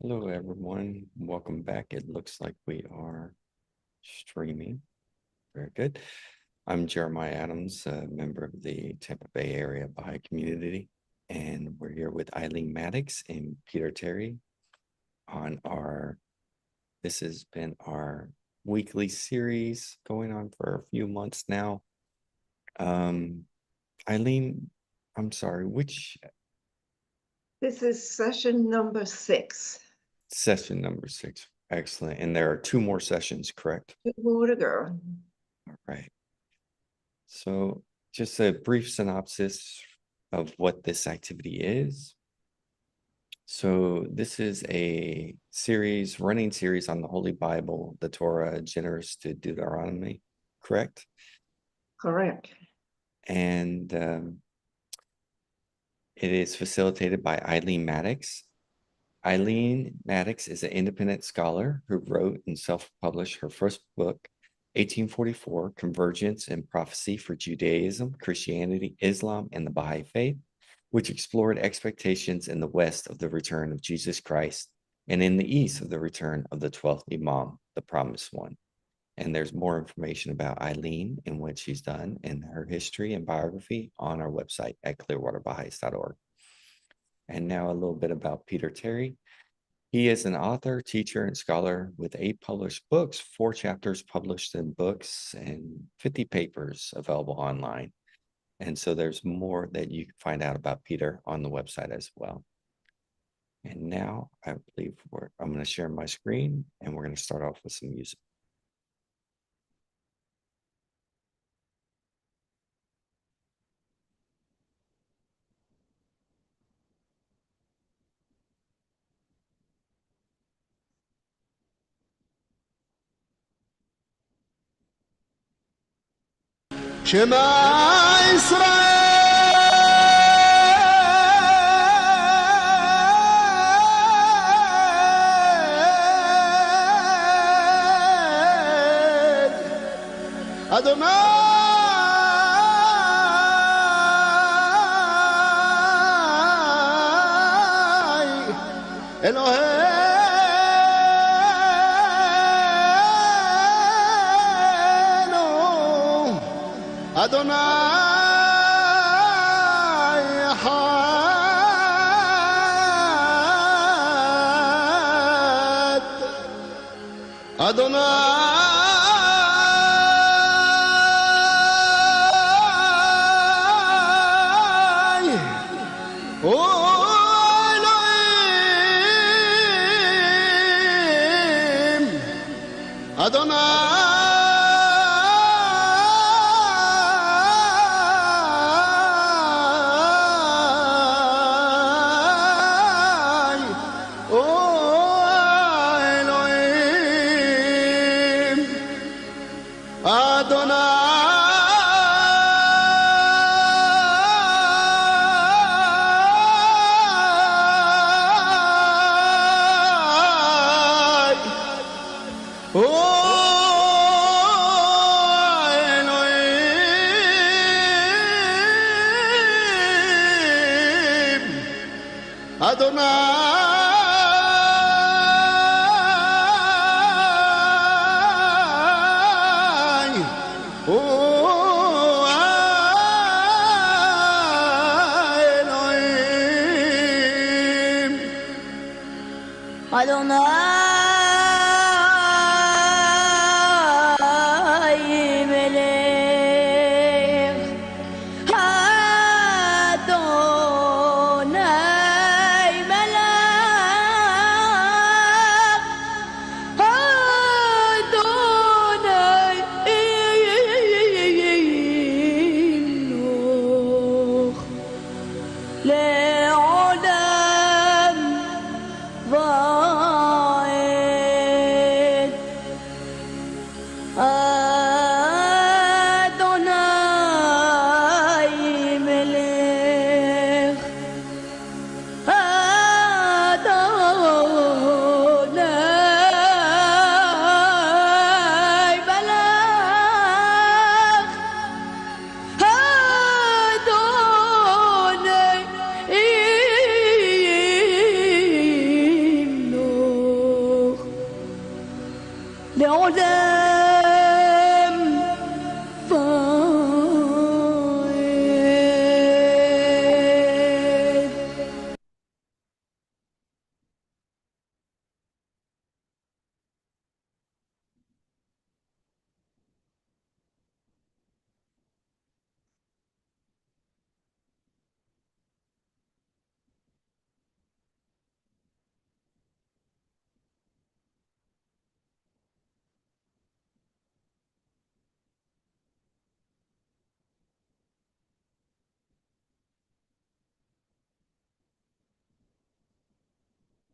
Hello, everyone. Welcome back. It looks like we are streaming. Very good. I'm Jeremiah Adams, a member of the Tampa Bay area Baha'i community, and we're here with Eileen Maddocks and Peter Terry on this has been our weekly series going on for a few months now. Eileen, I'm sorry, which? This is session number 6. Session number 6. Excellent. And there are 2 more sessions, correct? 2 more to go. All right. So just a brief synopsis of what this activity is. So this is a running series on the Holy Bible, the Torah, Genesis to Deuteronomy, correct? Correct. And it is facilitated by Eileen Maddocks. Eileen Maddocks is an independent scholar who wrote and self-published her first book, 1844, Convergence and Prophecy for Judaism, Christianity, Islam, and the Baha'i Faith, which explored expectations in the West of the return of Jesus Christ and in the East of the return of the 12th Imam, the Promised One. And there's more information about Eileen and what she's done and her history and biography on our website at clearwaterbahais.org. And now a little bit about Peter Terry. He is an author, teacher, and scholar with 8 published books, 4 chapters published in books, and 50 papers available online. And so there's more that you can find out about Peter on the website as well. And now I believe I'm going to share my screen, and we're going to start off with some music. Shema Israel Adonai Eloheinu Adonai Had Adonai Elohim Adonai לעולם ועד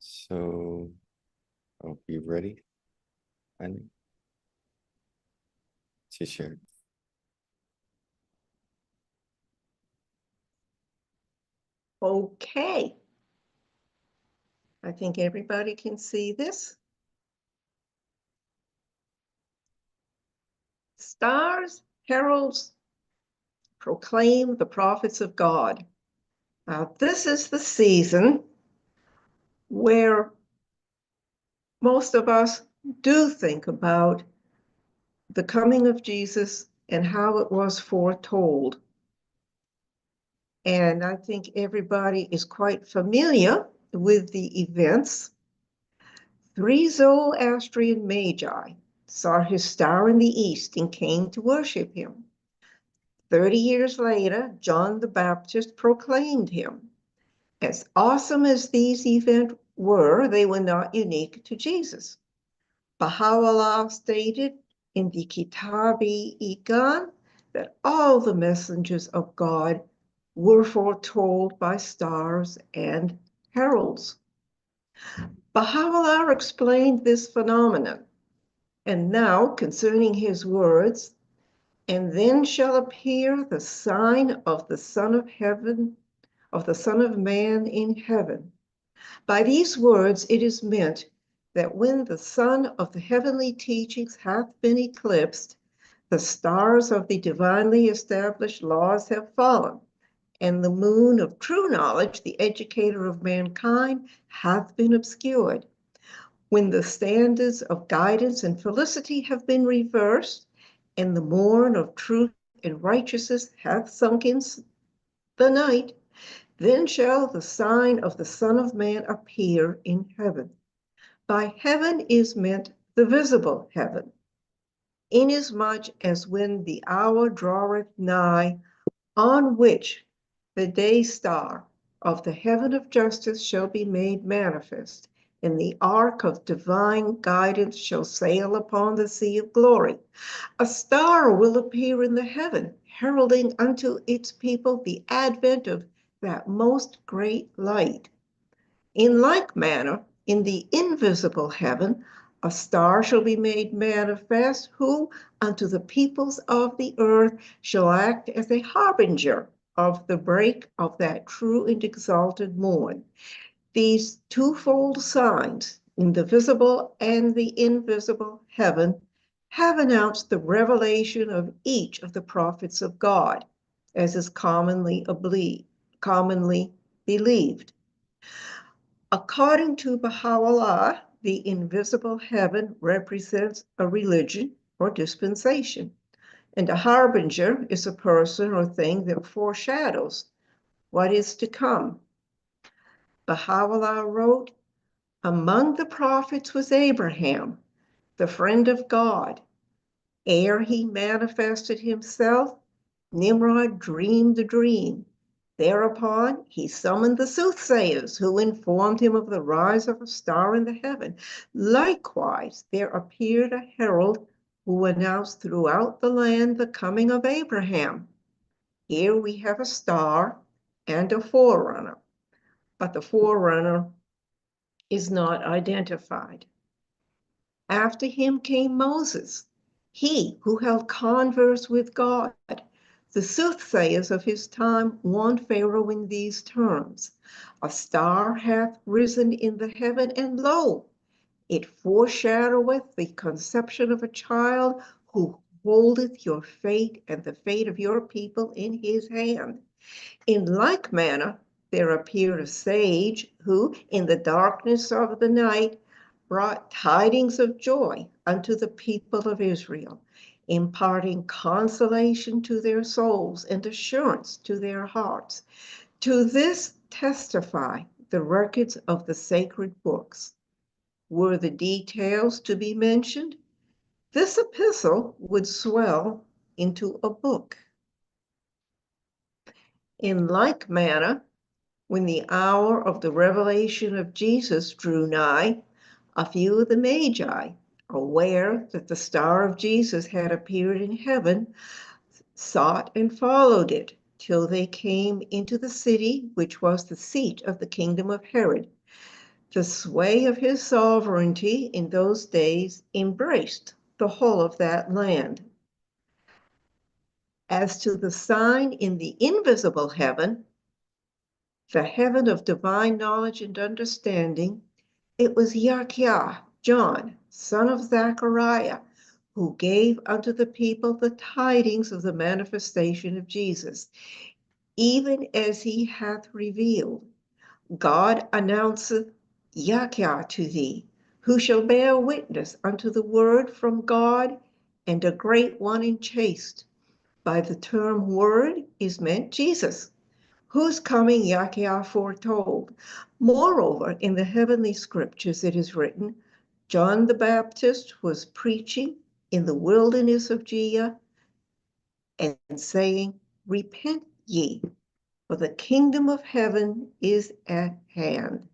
So, I'll be ready. Eileen, to share. Okay. I think everybody can see this. Stars, heralds, proclaim the prophets of God. Now, this is the season where most of us do think about the coming of Jesus and how it was foretold. And I think everybody is quite familiar with the events. 3 Zoroastrian magi saw his star in the east and came to worship him. 30 years later, John the Baptist proclaimed him. As awesome as these events were, they were not unique to Jesus. Baha'u'llah stated in the Kitab-i-Iqan that all the messengers of God were foretold by stars and heralds. Baha'u'llah explained this phenomenon, and now concerning his words, and then shall appear the sign of the Son of Heaven, of the Son of Man in heaven. By these words it is meant that when the sun of the heavenly teachings hath been eclipsed, the stars of the divinely established laws have fallen, and the moon of true knowledge, the educator of mankind, hath been obscured. When the standards of guidance and felicity have been reversed, and the morn of truth and righteousness hath sunk in the night, then shall the sign of the Son of Man appear in heaven. By heaven is meant the visible heaven, inasmuch as when the hour draweth nigh, on which the day star of the heaven of justice shall be made manifest, and the ark of divine guidance shall sail upon the sea of glory. A star will appear in the heaven, heralding unto its people the advent of that most great light. In like manner, in the invisible heaven, a star shall be made manifest, who unto the peoples of the earth shall act as a harbinger of the break of that true and exalted morn. These twofold signs, in the visible and the invisible heaven, have announced the revelation of each of the prophets of God, as is commonly believed. According to Baha'u'llah, the invisible heaven represents a religion or dispensation, and a harbinger is a person or thing that foreshadows what is to come. Baha'u'llah wrote, "Among the prophets was Abraham, the friend of God. Ere he manifested himself, Nimrod dreamed the dream. Thereupon he summoned the soothsayers, who informed him of the rise of a star in the heaven. Likewise, there appeared a herald who announced throughout the land the coming of Abraham. Here we have a star and a forerunner, but the forerunner is not identified. After him came Moses, he who held converse with God. The soothsayers of his time warned Pharaoh in these terms: a star hath risen in the heaven, and lo, it foreshadoweth the conception of a child, who holdeth your fate and the fate of your people in his hand. In like manner, there appeared a sage who, in the darkness of the night, brought tidings of joy unto the people of Israel, imparting consolation to their souls and assurance to their hearts. To this testify the records of the sacred books. Were the details to be mentioned, this epistle would swell into a book. In like manner, when the hour of the revelation of Jesus drew nigh, a few of the Magi, aware that the star of Jesus had appeared in heaven, sought and followed it till they came into the city which was the seat of the kingdom of Herod. The sway of his sovereignty in those days embraced the whole of that land. As to the sign in the invisible heaven, the heaven of divine knowledge and understanding, it was Yahweh, John, son of Zechariah, who gave unto the people the tidings of the manifestation of Jesus, even as he hath revealed. God announceth Yahweh to thee, who shall bear witness unto the word from God, and a great one and chaste. By the term word is meant Jesus, whose coming Yahweh foretold. Moreover, in the heavenly scriptures it is written, John the Baptist was preaching in the wilderness of Judea and saying, repent ye, for the kingdom of heaven is at hand.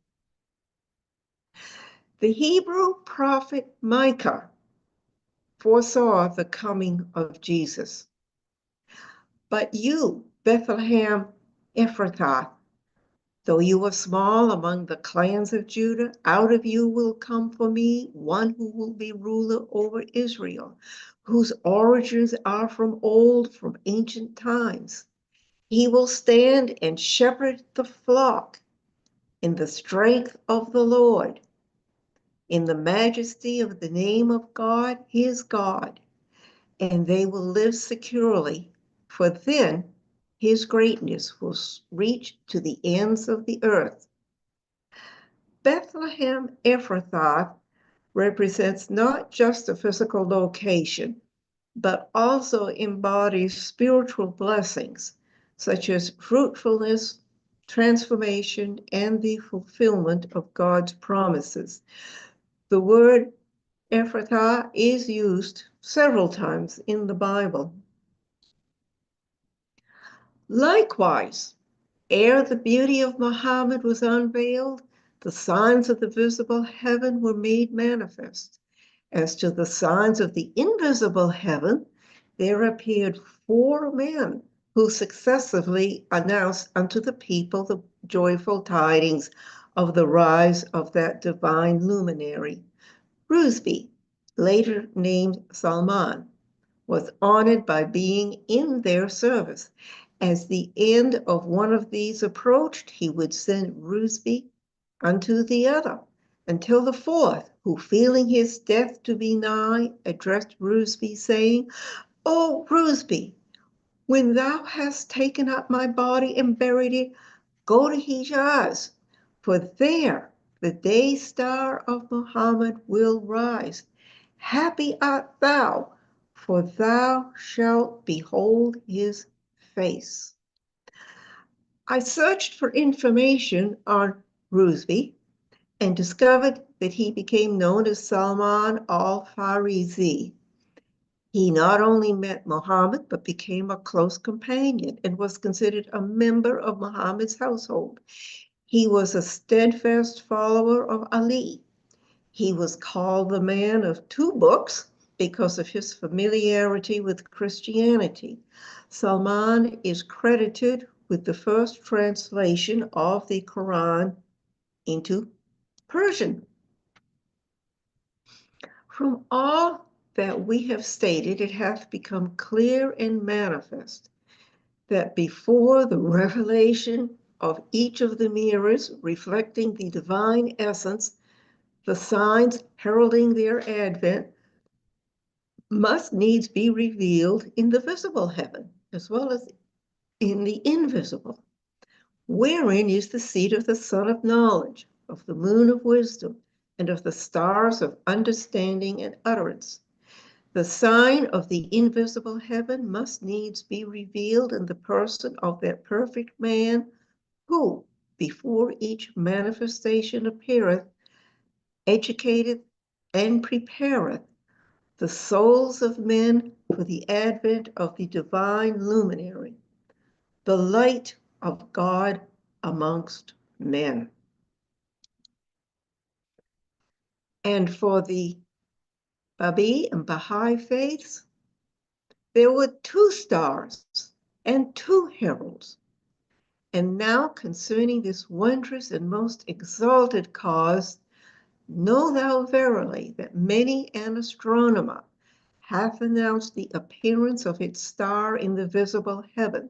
The Hebrew prophet Micah foresaw the coming of Jesus. But you, Bethlehem Ephrathah, though you are small among the clans of Judah, out of you will come for me one who will be ruler over Israel, whose origins are from old, from ancient times. He will stand and shepherd the flock in the strength of the Lord, in the majesty of the name of God, his God, and they will live securely, for then his greatness will reach to the ends of the earth. Bethlehem Ephrathah represents not just a physical location, but also embodies spiritual blessings, such as fruitfulness, transformation, and the fulfillment of God's promises. The word Ephrathah is used several times in the Bible. Likewise, ere the beauty of Muhammad was unveiled, the signs of the visible heaven were made manifest. As to the signs of the invisible heaven, there appeared 4 men who successively announced unto the people the joyful tidings of the rise of that divine luminary. Rusby, later named Salman, was honored by being in their service. As the end of one of these approached, he would send Rusby unto the other, until the 4th, who feeling his death to be nigh, addressed Rusby, saying, O Rusby, when thou hast taken up my body and buried it, go to Hijaz, for there the day star of Muhammad will rise. Happy art thou, for thou shalt behold his face. I searched for information on Rusby and discovered that he became known as Salman al-Farisi. He not only met Muhammad, but became a close companion and was considered a member of Muhammad's household. He was a steadfast follower of Ali. He was called the man of 2 books because of his familiarity with Christianity. Salman is credited with the first translation of the Quran into Persian. From all that we have stated, it hath become clear and manifest that before the revelation of each of the mirrors reflecting the divine essence, the signs heralding their advent must needs be revealed in the visible heaven as well as in the invisible, wherein is the seat of the sun of knowledge, of the moon of wisdom, and of the stars of understanding and utterance. The sign of the invisible heaven must needs be revealed in the person of that perfect man who, before each manifestation appeareth, educateth and prepareth the souls of men for the advent of the divine luminary, the light of God amongst men. And for the Baha'i and Baha'i faiths, there were 2 stars and 2 heralds. And now concerning this wondrous and most exalted cause, know thou verily that many an astronomer hath announced the appearance of its star in the visible heaven.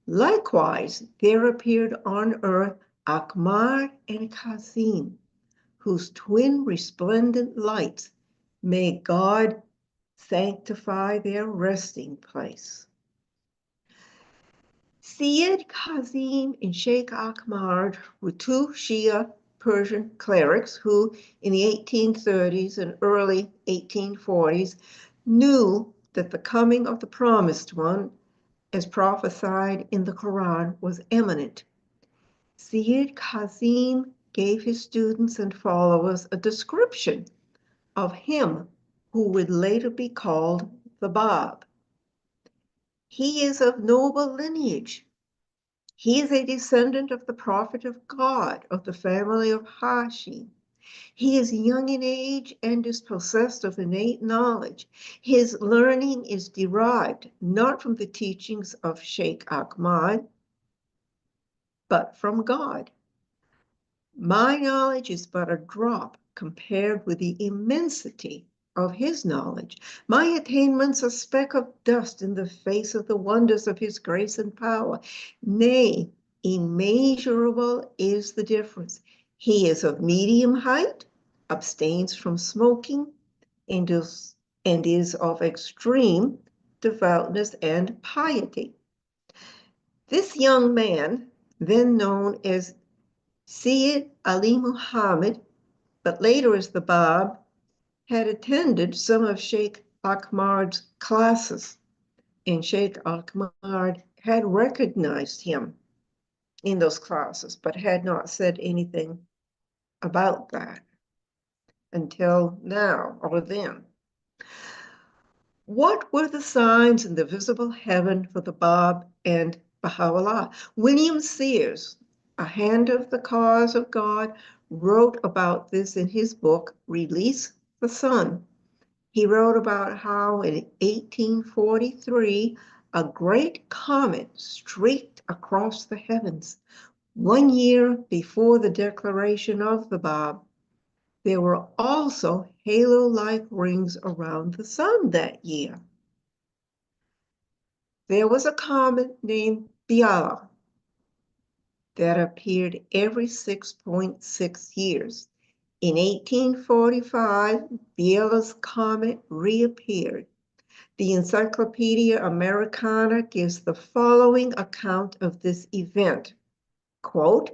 Likewise, there appeared on earth Akmar and Kazim, whose twin resplendent lights may God sanctify their resting place. Syed Kazim and Sheikh Akmar were 2 Shia Persian clerics who, in the 1830s and early 1840s, knew that the coming of the Promised One, as prophesied in the Quran, was imminent. Syed Kazim gave his students and followers a description of him who would later be called the Bab. He is of noble lineage. He is a descendant of the prophet of God, of the family of Hashim. He is young in age and is possessed of innate knowledge. His learning is derived not from the teachings of Sheikh Ahmad, but from God. My knowledge is but a drop compared with the immensity of his knowledge. My attainments a speck of dust in the face of the wonders of his grace and power. Nay, immeasurable is the difference. He is of medium height, abstains from smoking, and is of extreme devoutness and piety. This young man, then known as Syed Ali Muhammad, but later as the Bab, had attended some of Sheikh Ahmad's classes, and Sheikh Ahmad had recognized him in those classes, but had not said anything about that until now or then. What were the signs in the visible heaven for the Bab and Baha'u'llah? William Sears, a hand of the cause of God, wrote about this in his book, Release the Sun. He wrote about how in 1843, a great comet streaked across the heavens. 1 year before the declaration of the Bab, there were also halo-like rings around the sun that year. There was a comet named Biela that appeared every 6.6 years. In 1845, Biela's comet reappeared. The Encyclopedia Americana gives the following account of this event. Quote,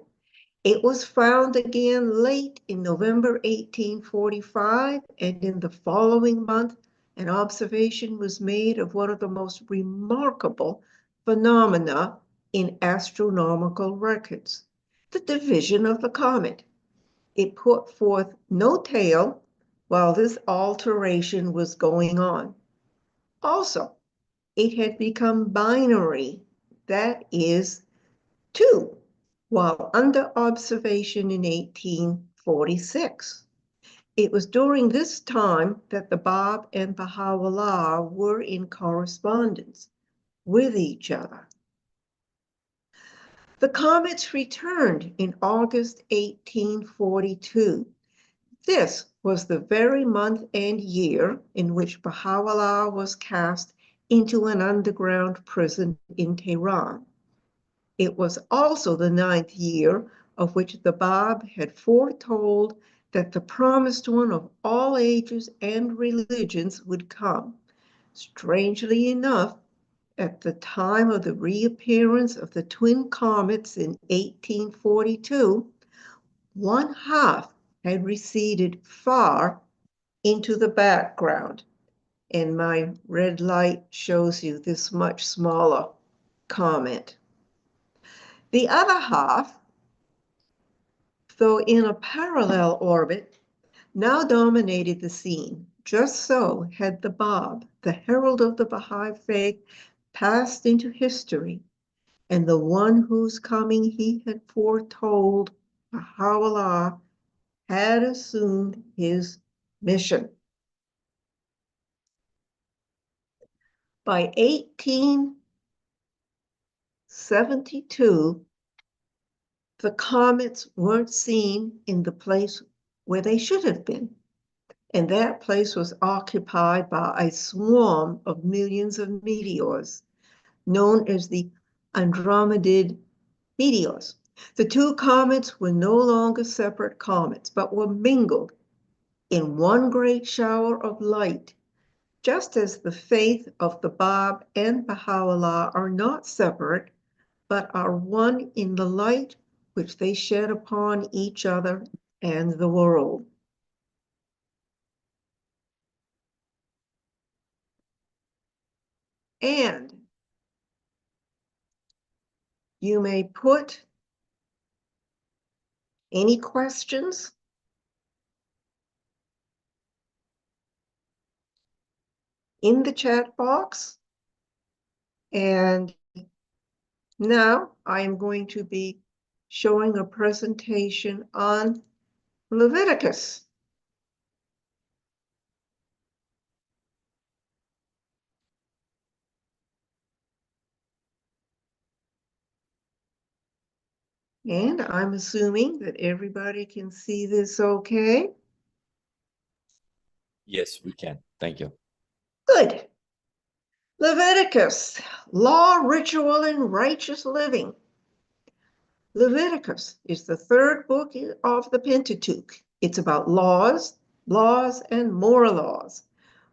"It was found again late in November 1845, and in the following month, an observation was made of one of the most remarkable phenomena in astronomical records, the division of the comet. It put forth no tail while this alteration was going on. Also, it had become binary, that is, 2, while under observation in 1846. It was during this time that the Bab and Baha'u'llah were in correspondence with each other. The comets returned in August 1842. This was the very month and year in which Baha'u'llah was cast into an underground prison in Tehran. It was also the 9th year of which the Bab had foretold that the promised one of all ages and religions would come. Strangely enough, at the time of the reappearance of the twin comets in 1842, 1/2 had receded far into the background. And my red light shows you this much smaller comment. The other half, though in a parallel orbit, now dominated the scene. Just so had the Bab, the herald of the Baha'i faith, passed into history, and the one whose coming he had foretold, Baha'u'llah, had assumed his mission. By 1872, the comets weren't seen in the place where they should have been. And that place was occupied by a swarm of millions of meteors, known as the Andromedid meteors. The two comets were no longer separate comets, but were mingled in one great shower of light, just as the faith of the Bab and Baha'u'llah are not separate, but are one in the light which they shed upon each other and the world. And you may put any questions in the chat box. And now I am going to be showing a presentation on Leviticus. And I'm assuming that everybody can see this okay. Yes, we can. Thank you. Good. Leviticus, law, ritual, and righteous living. Leviticus is the third book of the Pentateuch. It's about laws, and more laws,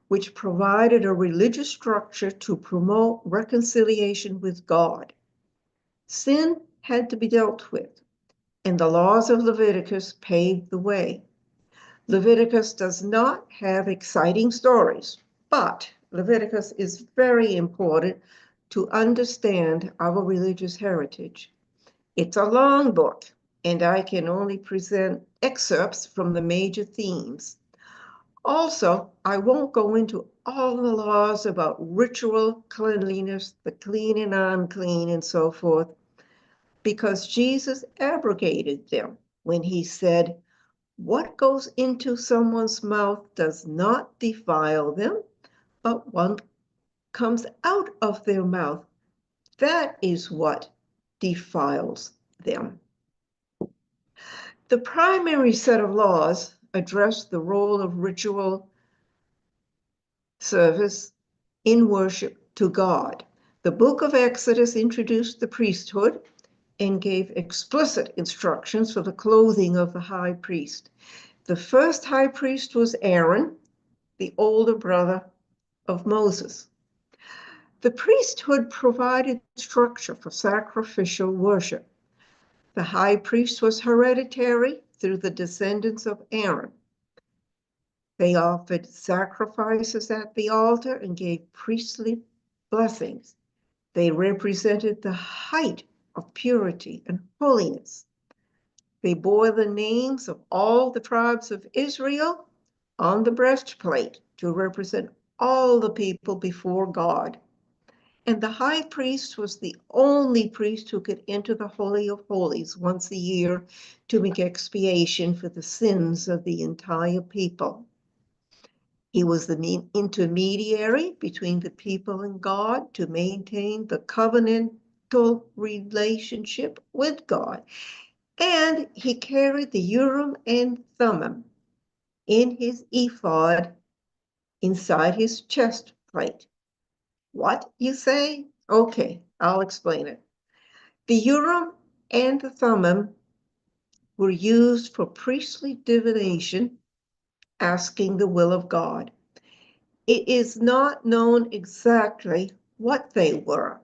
which provided a religious structure to promote reconciliation with God. Sin had to be dealt with, and the laws of Leviticus paved the way. Leviticus does not have exciting stories, but Leviticus is very important to understand our religious heritage. It's a long book, and I can only present excerpts from the major themes. Also, I won't go into all the laws about ritual cleanliness, the clean and unclean, and so forth, because Jesus abrogated them when he said, "What goes into someone's mouth does not defile them, but what comes out of their mouth, that is what defiles them." The primary set of laws address the role of ritual service in worship to God. The book of Exodus introduced the priesthood and gave explicit instructions for the clothing of the high priest. The first high priest was Aaron, the older brother of Moses. The priesthood provided structure for sacrificial worship. The high priest was hereditary through the descendants of Aaron. They offered sacrifices at the altar and gave priestly blessings. They represented the height of purity and holiness. They bore the names of all the tribes of Israel on the breastplate to represent all the people before God. And the high priest was the only priest who could enter the Holy of Holies once a year to make expiation for the sins of the entire people. He was the intermediary between the people and God to maintain the covenantal relationship with God. And he carried the Urim and Thummim in his ephod inside his chest plate. What, you say? Okay, I'll explain it. The Urim and the Thummim were used for priestly divination, asking the will of God. It is not known exactly what they were,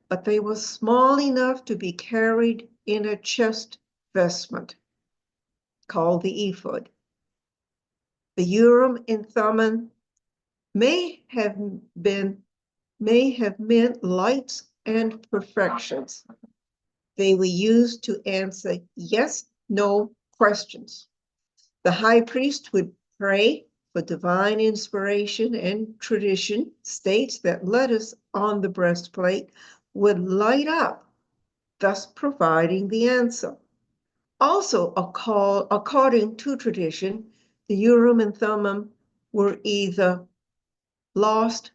but they were small enough to be carried in a chest vestment. called the ephod. The Urim and Thummim may have meant lights and perfections. They were used to answer yes, no questions. The high priest would pray for divine inspiration, and tradition states that letters on the breastplate would light up, thus providing the answer. Also, according to tradition, the Urim and Thummim were either lost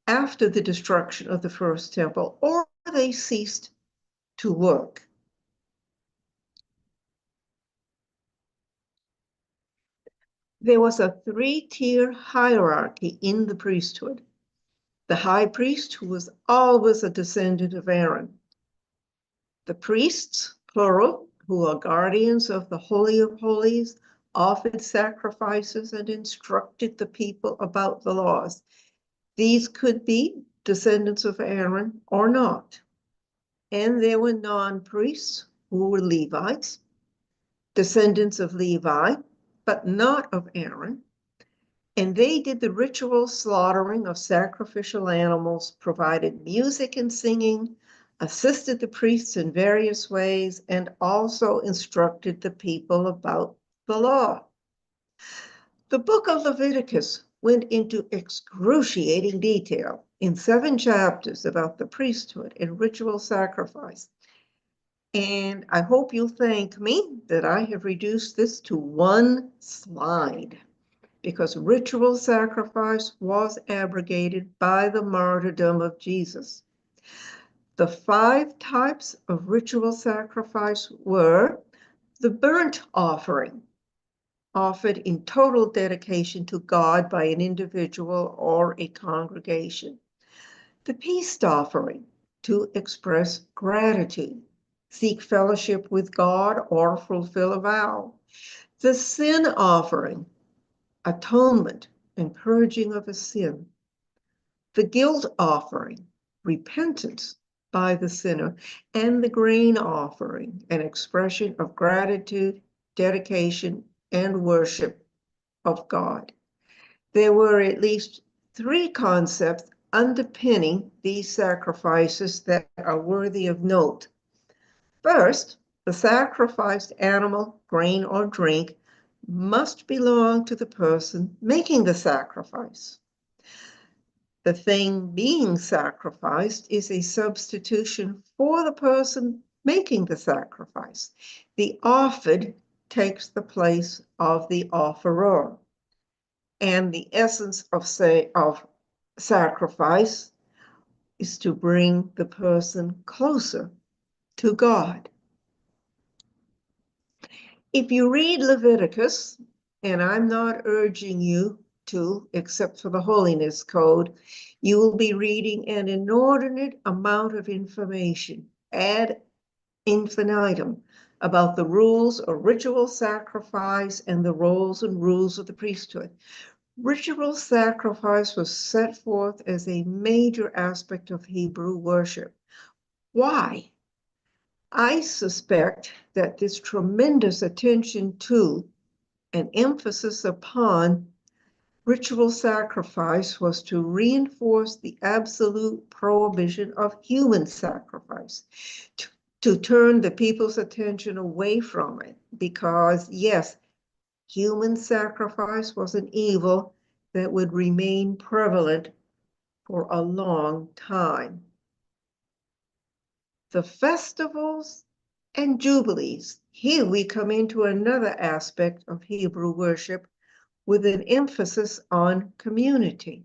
after the destruction of the first temple, or they ceased to work. There was a three-tier hierarchy in the priesthood. The high priest, who was always a descendant of Aaron. The priests, plural, who are guardians of the Holy of Holies, offered sacrifices and instructed the people about the laws. These could be descendants of Aaron or not. And there were non-priests, who were Levites, descendants of Levi, but not of Aaron. And they did the ritual slaughtering of sacrificial animals, provided music and singing, assisted the priests in various ways, and also instructed the people about the law. The book of Leviticus went into excruciating detail in 7 chapters about the priesthood and ritual sacrifice. And I hope you'll thank me that I have reduced this to 1 slide, because ritual sacrifice was abrogated by the martyrdom of Jesus. The 5 types of ritual sacrifice were the burnt offering, offered in total dedication to God by an individual or a congregation. The peace offering, to express gratitude, seek fellowship with God, or fulfill a vow. The sin offering, atonement and purging of a sin. The guilt offering, repentance by the sinner. And the grain offering, an expression of gratitude, dedication, and worship of God. There were at least 3 concepts underpinning these sacrifices that are worthy of note. First, the sacrificed animal, grain, or drink must belong to the person making the sacrifice. The thing being sacrificed is a substitution for the person making the sacrifice. The offered takes the place of the offerer. And the essence of sacrifice is to bring the person closer to God. If you read Leviticus, and I'm not urging you to, except for the Holiness Code, you will be reading an inordinate amount of information ad infinitum about the rules of ritual sacrifice and the roles and rules of the priesthood. Ritual sacrifice was set forth as a major aspect of Hebrew worship. Why? I suspect that this tremendous attention to and emphasis upon ritual sacrifice was to reinforce the absolute prohibition of human sacrifice, to turn the people's attention away from it, because yes, human sacrifice was an evil that would remain prevalent for a long time. The festivals and jubilees. Here we come into another aspect of Hebrew worship with an emphasis on community.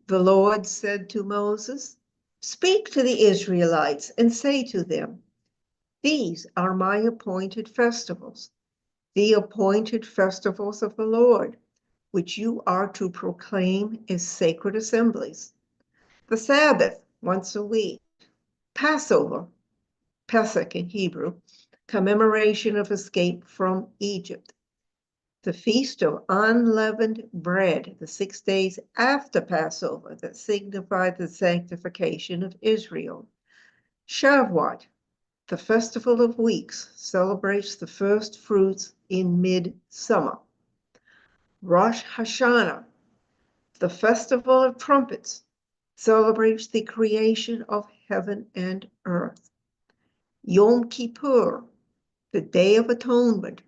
The Lord said to Moses, "Speak to the Israelites and say to them, these are my appointed festivals, the appointed festivals of the Lord, which you are to proclaim as sacred assemblies. The Sabbath, once a week. Passover, Pesach in Hebrew, commemoration of escape from Egypt. The Feast of Unleavened Bread, the 6 days after Passover, that signified the sanctification of Israel. Shavuot, The Festival of Weeks celebrates the first fruits in midsummer. Rosh Hashanah, the Festival of Trumpets, celebrates the creation of heaven and earth. Yom Kippur, the Day of Atonement,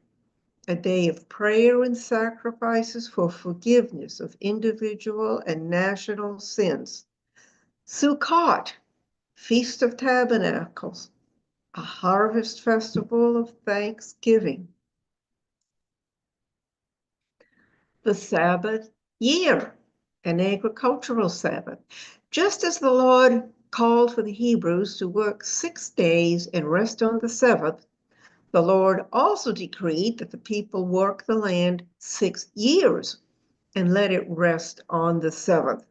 a day of prayer and sacrifices for forgiveness of individual and national sins. Sukkot, Feast of Tabernacles, a harvest festival of thanksgiving. The Sabbath year, an agricultural Sabbath. Just as the Lord called for the Hebrews to work 6 days and rest on the seventh, the Lord also decreed that the people work the land 6 years and let it rest on the seventh,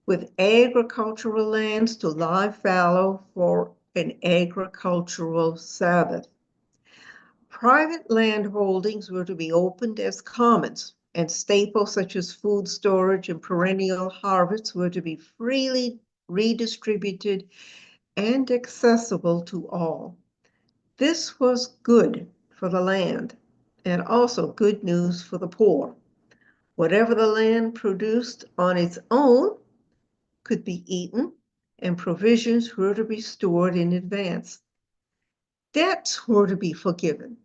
with agricultural lands to lie fallow for an agricultural Sabbath. Private land holdings were to be opened as commons, and staples such as food storage and perennial harvests were to be freely redistributed and accessible to all. This was good for the land and also good news for the poor. Whatever the land produced on its own could be eaten, and provisions were to be stored in advance. Debts were to be forgiven.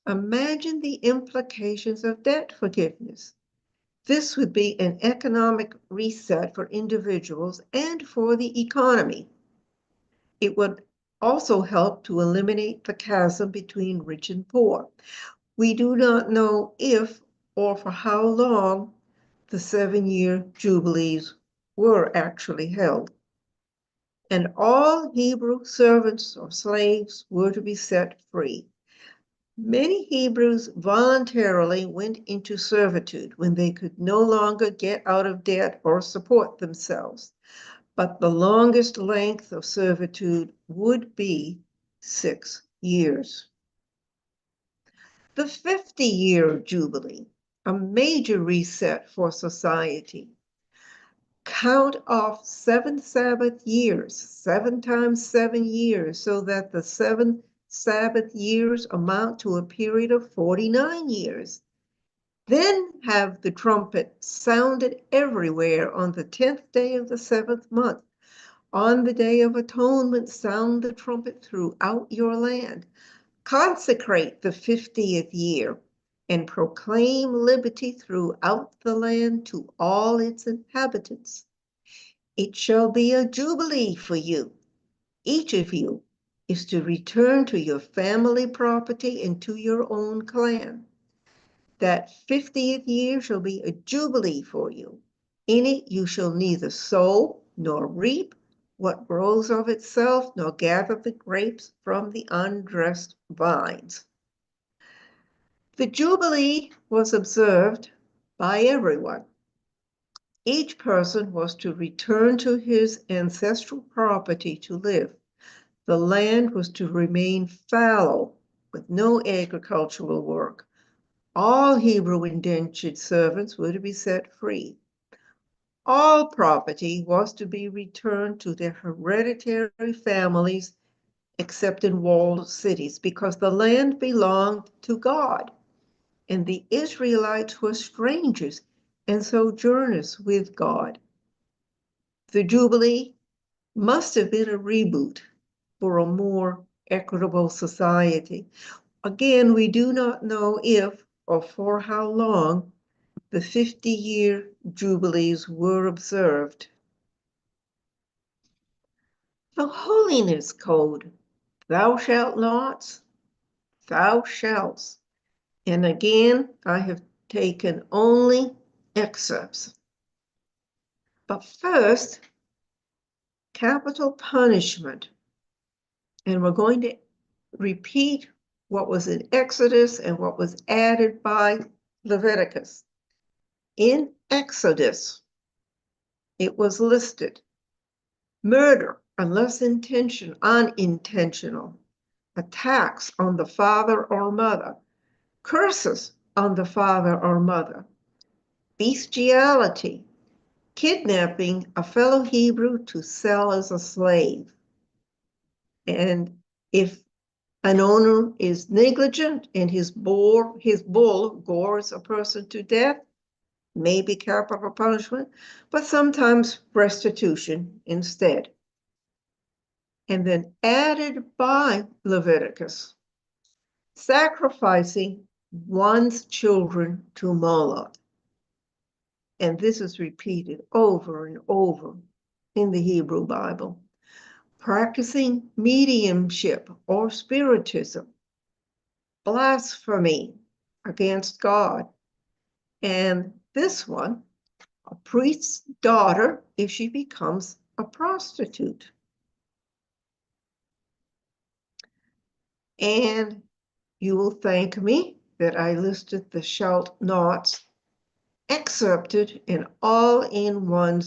Imagine the implications of debt forgiveness. This would be an economic reset for individuals and for the economy. It would also help to eliminate the chasm between rich and poor. We do not know if or for how long the 7-year jubilees were actually held. And all Hebrew servants or slaves were to be set free. Many Hebrews voluntarily went into servitude when they could no longer get out of debt or support themselves, but the longest length of servitude would be 6 years. The 50-year Jubilee, a major reset for society. Count off 7 Sabbath years, 7 times 7 years, so that the 7 Sabbath years amount to a period of 49 years. Then have the trumpet sounded everywhere on the 10th day of the 7th month. On the Day of Atonement, sound the trumpet throughout your land. Consecrate the 50th year and proclaim liberty throughout the land to all its inhabitants. It shall be a jubilee for you. Each of you is to return to your family property and to your own clan. That 50th year shall be a jubilee for you. In it you shall neither sow nor reap what grows of itself, nor gather the grapes from the undressed vines. The jubilee was observed by everyone. Each person was to return to his ancestral property to live. The land was to remain fallow with no agricultural work. All Hebrew indentured servants were to be set free. All property was to be returned to their hereditary families, except in walled cities, because the land belonged to God, and the Israelites were strangers and sojourners with God. The Jubilee must have been a reboot for a more equitable society. Again, we do not know if or for how long the 50-year jubilees were observed. The holiness code, thou shalt not, thou shalt. And again, I have taken only excerpts. But first, capital punishment. And we're going to repeat what was in Exodus and what was added by Leviticus. In Exodus, it was listed: murder, unless unintentional, attacks on the father or mother, curses on the father or mother, bestiality, kidnapping a fellow Hebrew to sell as a slave. And if An owner is negligent and his bull gores a person to death, maybe capital punishment, but sometimes restitution instead. And then added by Leviticus, sacrificing one's children to Moloch. And this is repeated over and over in the Hebrew Bible. Practicing mediumship or spiritism, blasphemy against God. And this one, a priest's daughter if she becomes a prostitute. And you will thank me that I listed the shalt nots excerpted and all in one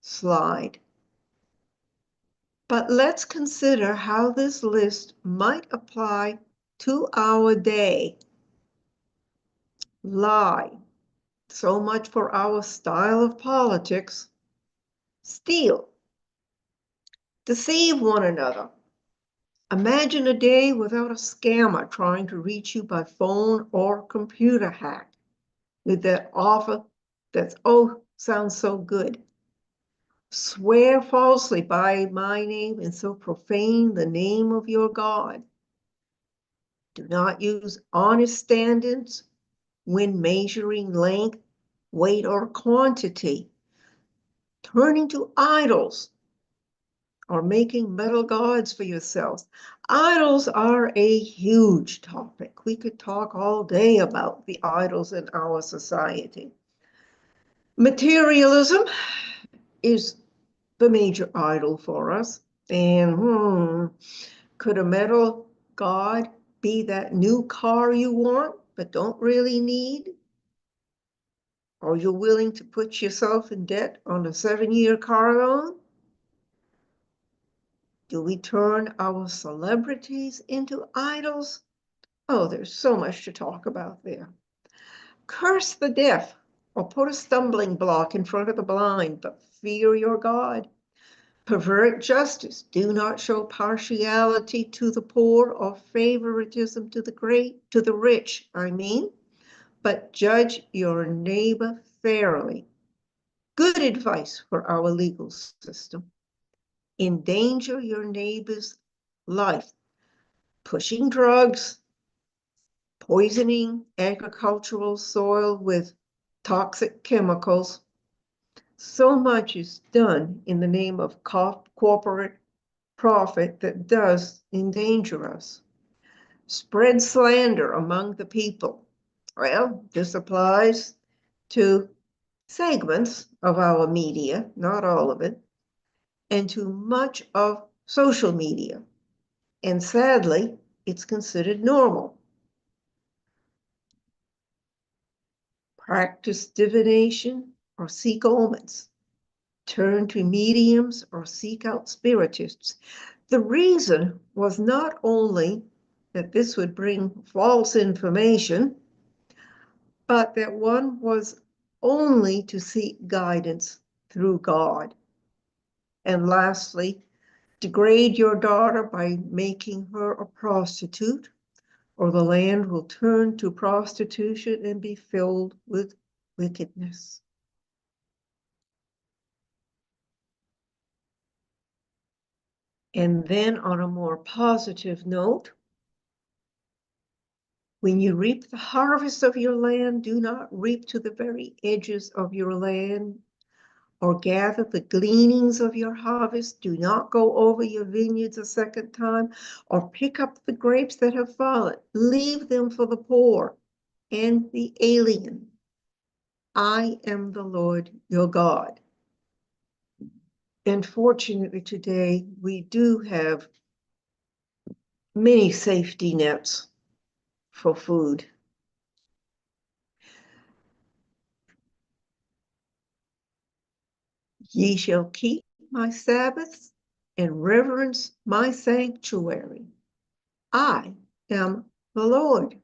slide. But let's consider how this list might apply to our day. Lie, so much for our style of politics. Steal, deceive one another. Imagine a day without a scammer trying to reach you by phone or computer hack with that offer that's, oh, sounds so good. Swear falsely by my name and so profane the name of your God. Do not use honest standards when measuring length, weight, or quantity. Turning to idols or making metal gods for yourselves. Idols are a huge topic. We could talk all day about the idols in our society. Materialism is the major idol for us. And could a metal god be that new car you want but don't really need? Or you're willing to put yourself in debt on a 7-year car loan? Do we turn our celebrities into idols? Oh, there's so much to talk about there. Curse the deaf or put a stumbling block in front of the blind, but fear your God. Pervert justice. Do not show partiality to the poor or favoritism to the rich, but judge your neighbor fairly. Good advice for our legal system. Endanger your neighbor's life. Pushing drugs, poisoning agricultural soil with toxic chemicals. So much is done in the name of corporate profit that does endanger us. Spread slander among the people. Well, this applies to segments of our media, not all of it, and to much of social media. And sadly, it's considered normal. Practice divination or seek omens. Turn to mediums or seek out spiritists. The reason was not only that this would bring false information, but that one was only to seek guidance through God. And lastly, degrade your daughter by making her a prostitute, or the land will turn to prostitution and be filled with wickedness. And then on a more positive note, when you reap the harvest of your land, do not reap to the very edges of your land, or gather the gleanings of your harvest. Do not go over your vineyards a second time, or pick up the grapes that have fallen. Leave them for the poor and the alien. I am the Lord your God. And fortunately today, we do have many safety nets for food. Ye shall keep my Sabbaths and reverence my sanctuary. I am the Lord.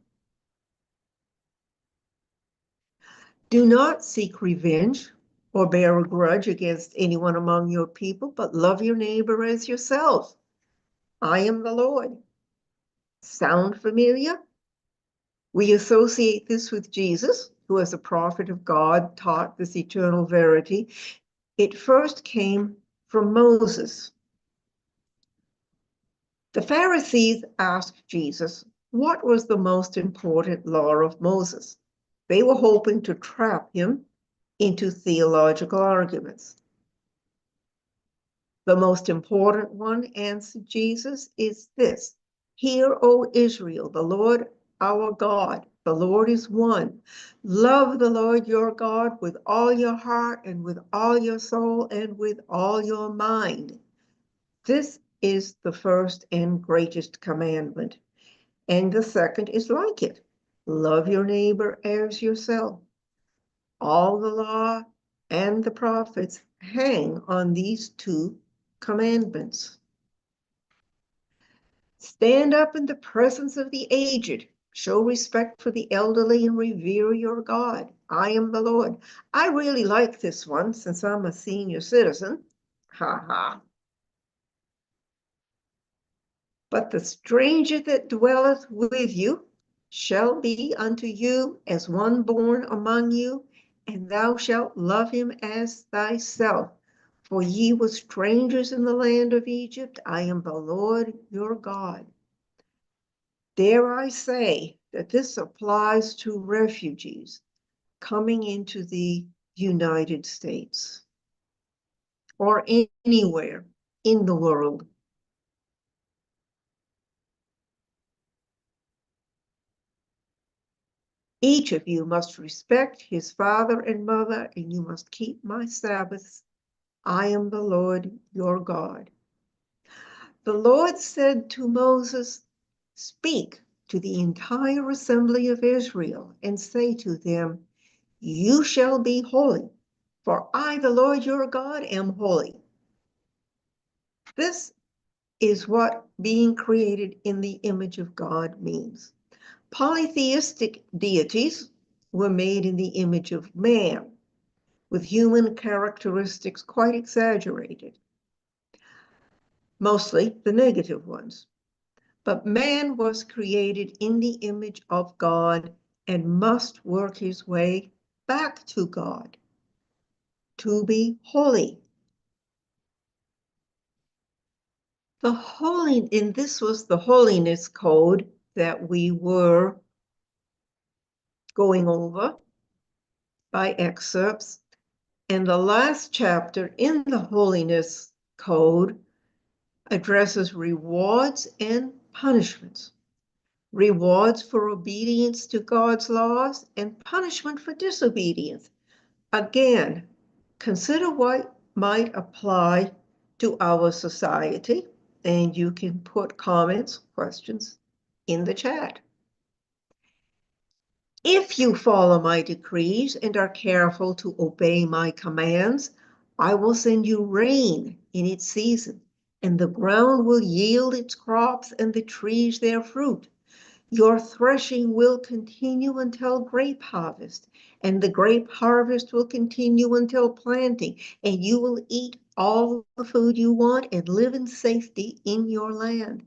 Do not seek revenge or bear a grudge against anyone among your people, but love your neighbor as yourself. I am the Lord. Sound familiar? We associate this with Jesus, who as a prophet of God taught this eternal verity. It first came from Moses. The Pharisees asked Jesus, what was the most important law of Moses? They were hoping to trap him into theological arguments. The most important one, answered Jesus, is this. Hear, O Israel, the Lord our God, the Lord is one. Love the Lord your God with all your heart and with all your soul and with all your mind. This is the first and greatest commandment. And the second is like it. Love your neighbor as yourself. All the law and the prophets hang on these two commandments. Stand up in the presence of the aged. Show respect for the elderly and revere your God. I am the Lord. I really like this one since I'm a senior citizen. Ha ha. But the stranger that dwelleth with you shall be unto you as one born among you, and thou shalt love him as thyself. For ye were strangers in the land of Egypt. I am the Lord your God. Dare I say that this applies to refugees coming into the United States or anywhere in the world. Each of you must respect his father and mother, and you must keep my Sabbaths. I am the Lord your God. The Lord said to Moses, speak to the entire assembly of Israel and say to them, you shall be holy, for I, the Lord your God, am holy. This is what being created in the image of God means. Polytheistic deities were made in the image of man, with human characteristics quite exaggerated, mostly the negative ones. But man was created in the image of God and must work his way back to God to be holy. And this was the holiness code that we were going over by excerpts. And the last chapter in the holiness code addresses rewards and punishments. Rewards for obedience to God's laws and punishment for disobedience. Again, consider what might apply to our society, and you can put comments, questions in the chat. If you follow my decrees and are careful to obey my commands, I will send you rain in its season, and the ground will yield its crops and the trees their fruit. Your threshing will continue until grape harvest, and the grape harvest will continue until planting, and you will eat all the food you want and live in safety in your land.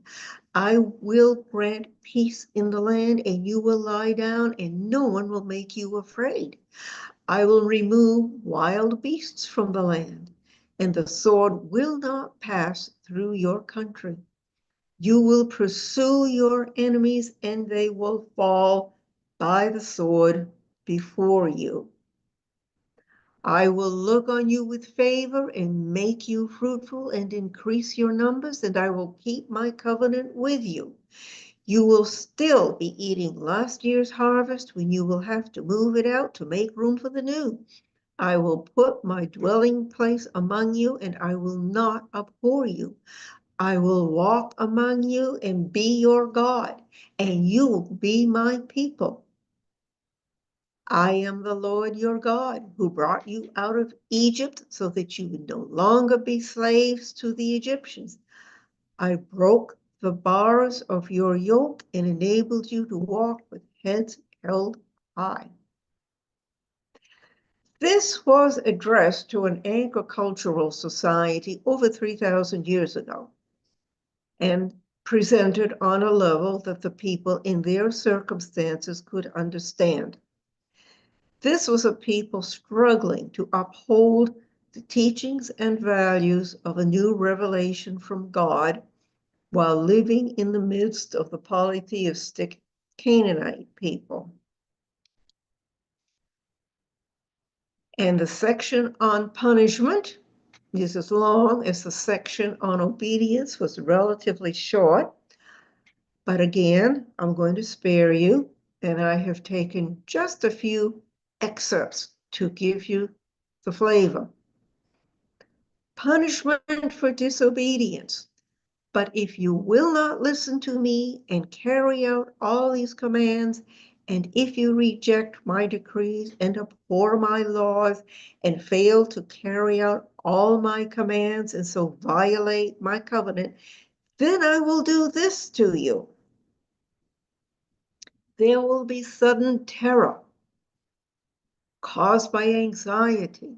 I will grant peace in the land, and you will lie down, and no one will make you afraid. I will remove wild beasts from the land, and the sword will not pass through your country. You will pursue your enemies, and they will fall by the sword before you. I will look on you with favor and make you fruitful and increase your numbers, and I will keep my covenant with you. You will still be eating last year's harvest when you will have to move it out to make room for the new. I will put my dwelling place among you, and I will not abhor you. I will walk among you and be your God, and you will be my people. I am the Lord your God, who brought you out of Egypt so that you would no longer be slaves to the Egyptians. I broke the bars of your yoke and enabled you to walk with heads held high. This was addressed to an agricultural society over 3,000 years ago. and presented on a level that the people in their circumstances could understand. This was a people struggling to uphold the teachings and values of a new revelation from God while living in the midst of the polytheistic Canaanite people. And the section on punishment is as long as the section on obedience was relatively short. But again, I'm going to spare you, and I have taken just a few excerpts to give you the flavor. Punishment for disobedience. But if you will not listen to me and carry out all these commands, and if you reject my decrees and abhor my laws and fail to carry out all my commands and so violate my covenant, then I will do this to you. There will be sudden terror caused by anxiety,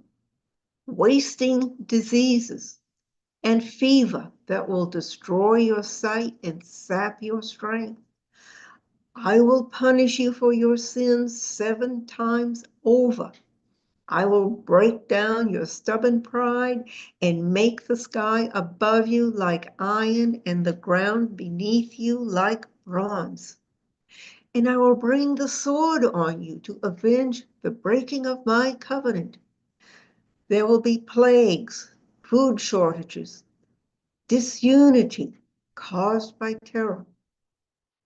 wasting diseases, and fever that will destroy your sight and sap your strength. I will punish you for your sins 7 times over. I will break down your stubborn pride and make the sky above you like iron and the ground beneath you like bronze. And I will bring the sword on you to avenge the breaking of my covenant. There will be plagues, food shortages, disunity caused by terror.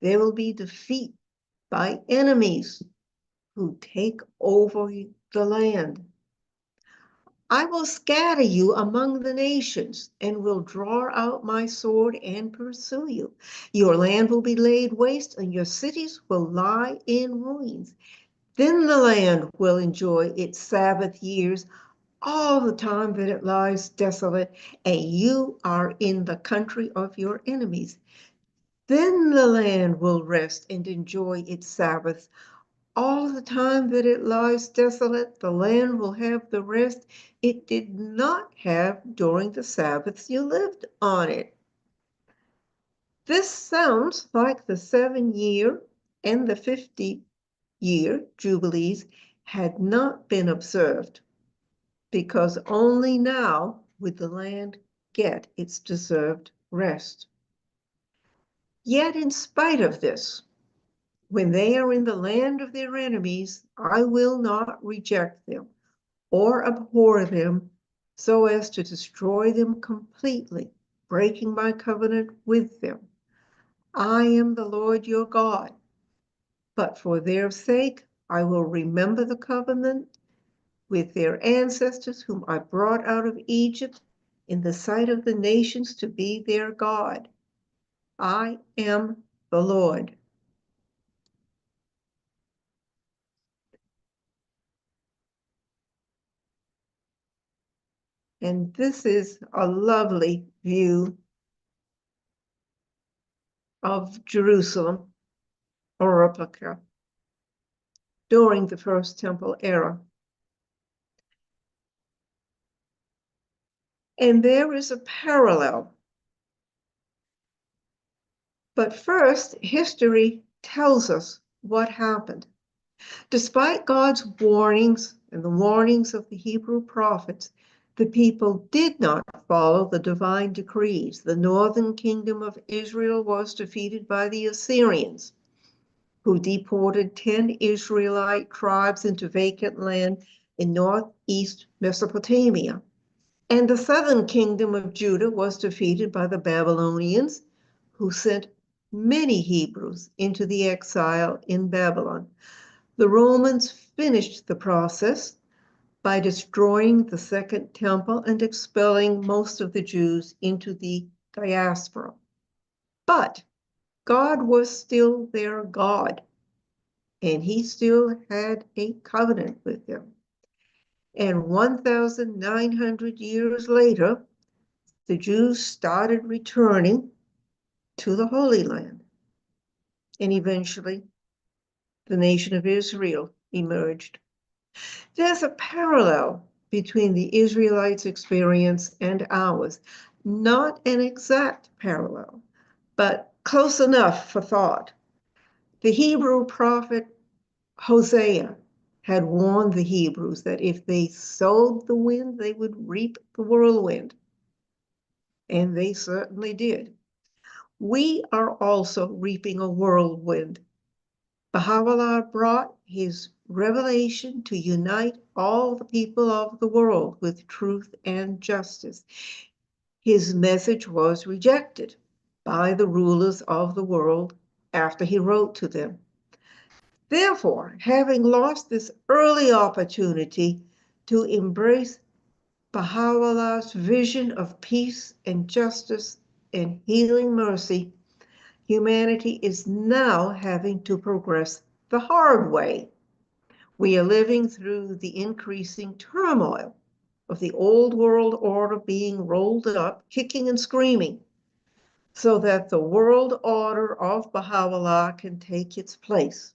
There will be defeat by enemies who take over the land. I will scatter you among the nations and will draw out my sword and pursue you. Your land will be laid waste and your cities will lie in ruins. Then the land will enjoy its Sabbath years all the time that it lies desolate, and you are in the country of your enemies. Then the land will rest and enjoy its Sabbath. All the time that it lies desolate, the land will have the rest it did not have during the Sabbaths you lived on it. This sounds like the 7-year and the 50-year jubilees had not been observed, because only now would the land get its deserved rest. Yet in spite of this, when they are in the land of their enemies, I will not reject them or abhor them so as to destroy them completely, breaking my covenant with them. I am the Lord your God, but for their sake I will remember the covenant with their ancestors whom I brought out of Egypt in the sight of the nations to be their God. I am the Lord. And this is a lovely view of Jerusalem, or replica, during the First Temple era. And there is a parallel. But first, history tells us what happened. Despite God's warnings and the warnings of the Hebrew prophets, the people did not follow the divine decrees. The northern kingdom of Israel was defeated by the Assyrians, who deported 10 Israelite tribes into vacant land in northeast Mesopotamia. And the southern kingdom of Judah was defeated by the Babylonians, who sent many Hebrews into the exile in Babylon. The Romans finished the process by destroying the Second Temple and expelling most of the Jews into the diaspora. But God was still their God, and he still had a covenant with them. And 1,900 years later, the Jews started returning to the Holy Land. And eventually, the nation of Israel emerged. There's a parallel between the Israelites' experience and ours, not an exact parallel, but close enough for thought. The Hebrew prophet Hosea had warned the Hebrews that if they sowed the wind, they would reap the whirlwind. And they certainly did. We are also reaping a whirlwind. Baha'u'llah brought his revelation to unite all the people of the world with truth and justice. His message was rejected by the rulers of the world after he wrote to them. Therefore, having lost this early opportunity to embrace Baha'u'llah's vision of peace and justice and healing mercy, humanity is now having to progress the hard way. We are living through the increasing turmoil of the old world order being rolled up, kicking and screaming, so that the world order of Baha'u'llah can take its place.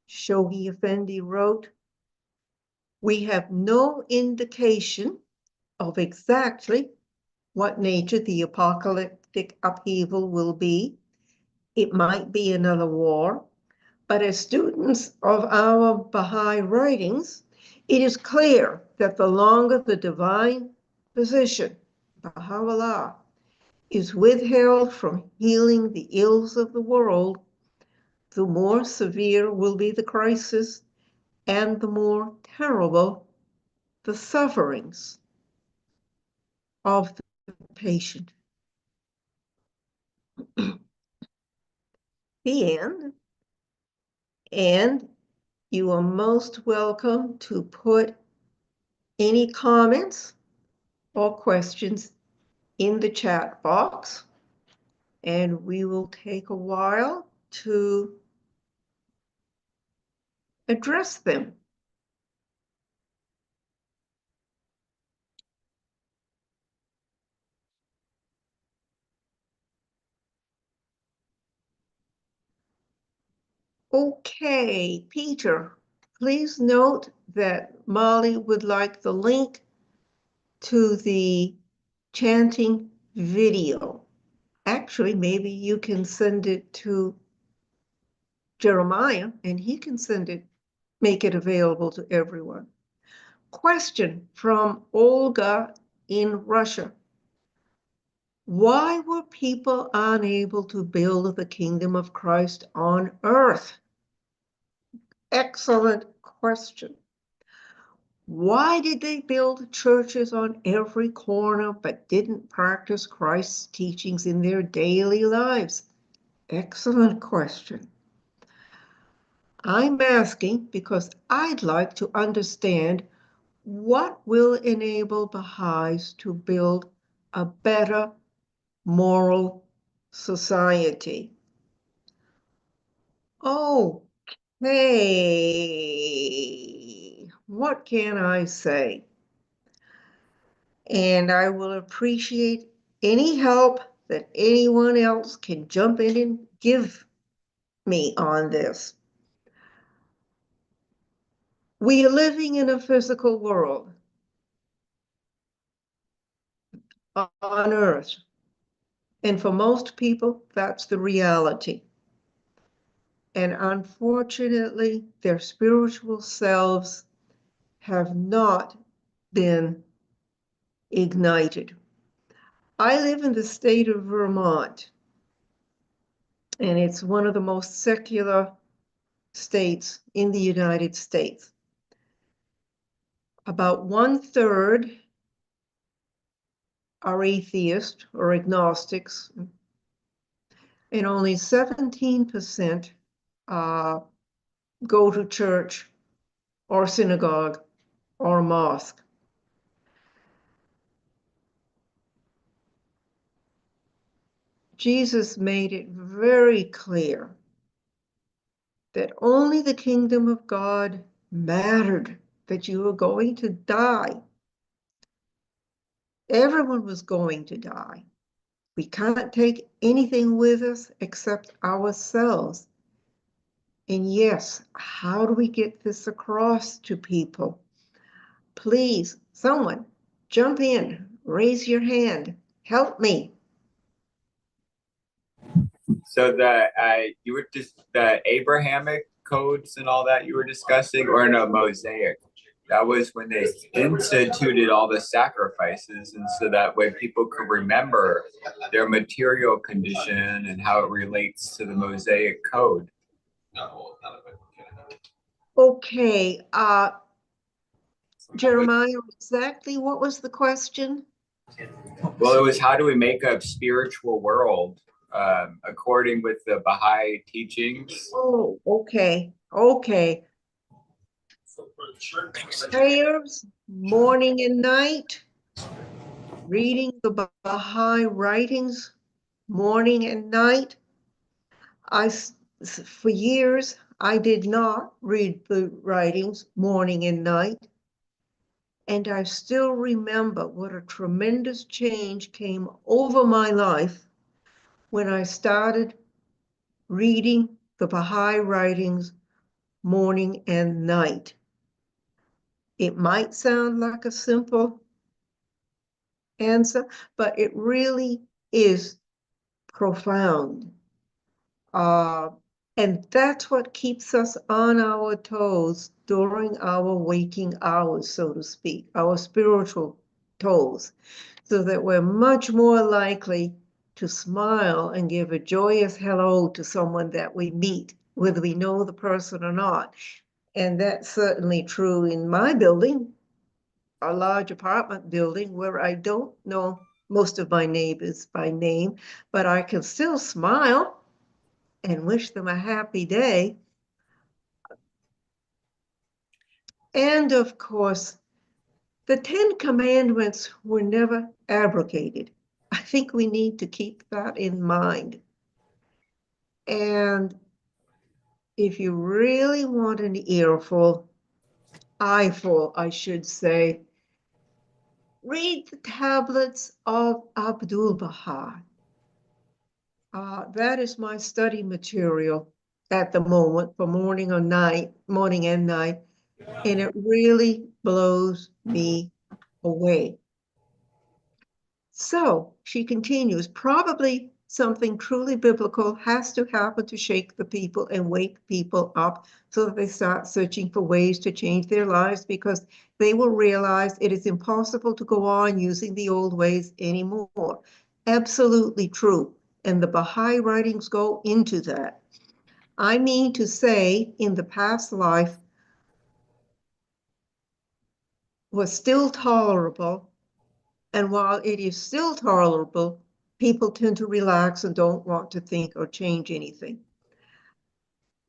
Shoghi Effendi wrote, "We have no indication of exactly what nature the apocalyptic upheaval will be. It might be another war, but as students of our Baha'i writings, it is clear that the longer the divine position, Baha'u'llah, is withheld from healing the ills of the world, the more severe will be the crisis and the more terrible the sufferings of the patient." The end. And you are most welcome to put any comments or questions in the chat box, and we will take a while to address them. Okay, Peter, please note that Molly would like the link to the chanting video. Actually, maybe you can send it to Jeremiah and he can make it available to everyone. Question from Olga in Russia. Why were people unable to build the kingdom of Christ on earth? Excellent question. Why did they build churches on every corner but didn't practice Christ's teachings in their daily lives? Excellent question. I'm asking because I'd like to understand what will enable Baha'is to build a better moral society. Okay, what can I say? And I will appreciate any help that anyone else can jump in and give me on this. We are living in a physical world on earth. And for most people, that's the reality. And unfortunately, their spiritual selves have not been ignited. I live in the state of Vermont, and it's one of the most secular states in the United States. About 1/3 are atheists or agnostics, and only 17% go to church or synagogue or mosque. Jesus made it very clear that only the kingdom of God mattered, that you were going to die. Everyone was going to die. We can't take anything with us except ourselves. And yes, how do we get this across to people? Please, someone, jump in, raise your hand, help me. So you were just the Abrahamic codes and all that you were discussing, or no, Mosaic. That was when they instituted all the sacrifices, and so that way people could remember their material condition and how it relates to the Mosaic code. Okay, Jeremiah, exactly what was the question? Well, it was how do we make a spiritual world according with the Baha'i teachings? Oh, okay, okay. Prayers, morning and night, reading the Baha'i writings, morning and night. For years, I did not read the writings morning and night. And I still remember what a tremendous change came over my life when I started reading the Baha'i writings morning and night. It might sound like a simple answer, but it really is profound. And that's what keeps us on our toes during our waking hours, so to speak, our spiritual toes, so that we're much more likely to smile and give a joyous hello to someone that we meet, whether we know the person or not. And that's certainly true in my building, a large apartment building where I don't know most of my neighbors by name, but I can still smile and wish them a happy day. And of course, the 10 Commandments were never abrogated. I think we need to keep that in mind. And if you really want an earful, eyeful, I should say, read the tablets of Abdu'l-Baha. That is my study material at the moment for morning and night, and it really blows me away. So she continues, probably something truly biblical has to happen to shake the people and wake people up so that they start searching for ways to change their lives, because they will realize it is impossible to go on using the old ways anymore. Absolutely true. And the Baha'i writings go into that. I mean to say, in the past life was still tolerable, and while it is still tolerable, people tend to relax and don't want to think or change anything.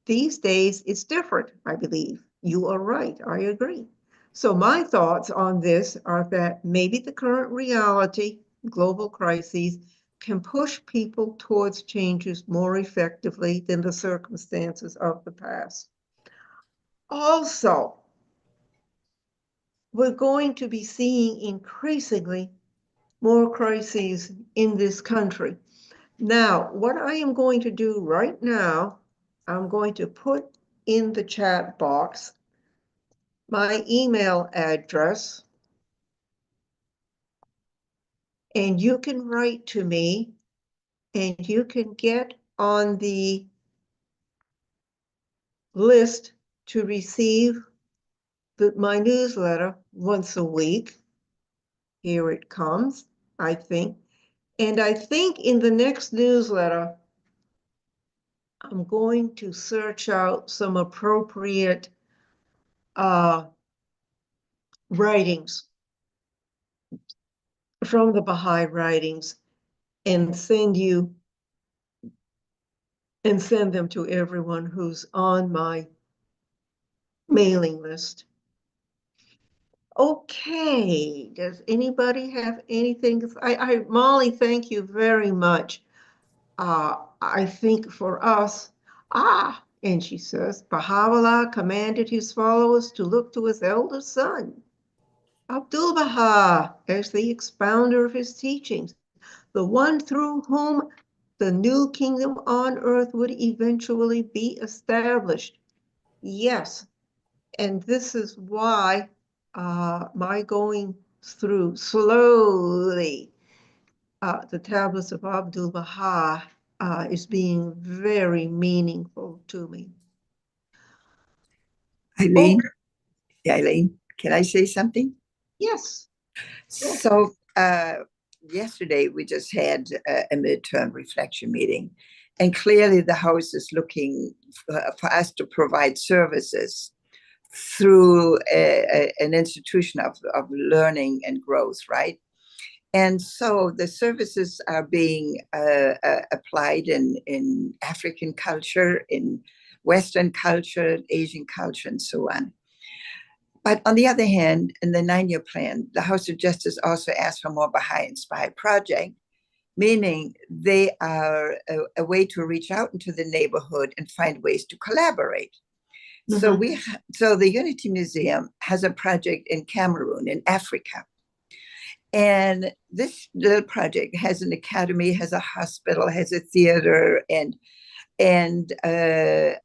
These days, it's different, I believe. You are right, I agree. So my thoughts on this are that maybe the current reality, global crises, can push people towards changes more effectively than the circumstances of the past. Also, we're going to be seeing increasingly more crises in this country. Now, what I am going to do right now, I'm going to put in the chat box my email address, and you can write to me, and you can get on the list to receive my newsletter once a week. Here it comes, I think. And I think in the next newsletter, I'm going to search out some appropriate writings from the Baha'i writings and send them to everyone who's on my mailing list. Okay, does anybody have anything? Molly, thank you very much. I think for us, and she says, Baha'u'llah commanded his followers to look to his eldest son, Abdu'l-Baha, as the expounder of his teachings, the one through whom the new kingdom on earth would eventually be established. Yes, and this is why my going through slowly the tablets of Abdu'l-Baha is being very meaningful to me. Eileen, Eileen, can I say something? Yes. So yesterday we just had a midterm reflection meeting, and clearly the House is looking for us to provide services through an institution of learning and growth, right? And so the services are being applied in African culture, in Western culture, Asian culture, and so on. But on the other hand, in the 9-year plan, the House of Justice also asked for more Baha'i-inspired project, meaning they are a way to reach out into the neighborhood and find ways to collaborate. Mm-hmm. So the Unity Museum has a project in Cameroon, in Africa. And this little project has an academy, has a hospital, has a theater, and a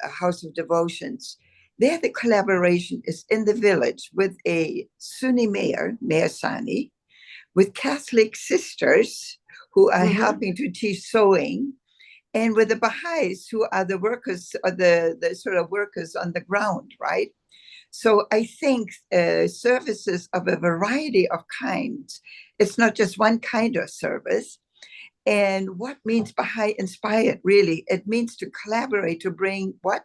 house of devotions. There, the collaboration is in the village with a Sunni mayor, Mayor Sani, with Catholic sisters who are helping to teach sewing, and with the Baha'is, who are the workers, or the sort of workers on the ground, right? So I think services of a variety of kinds, it's not just one kind of service. And what means Baha'i-inspired, really? It means to collaborate, to bring what?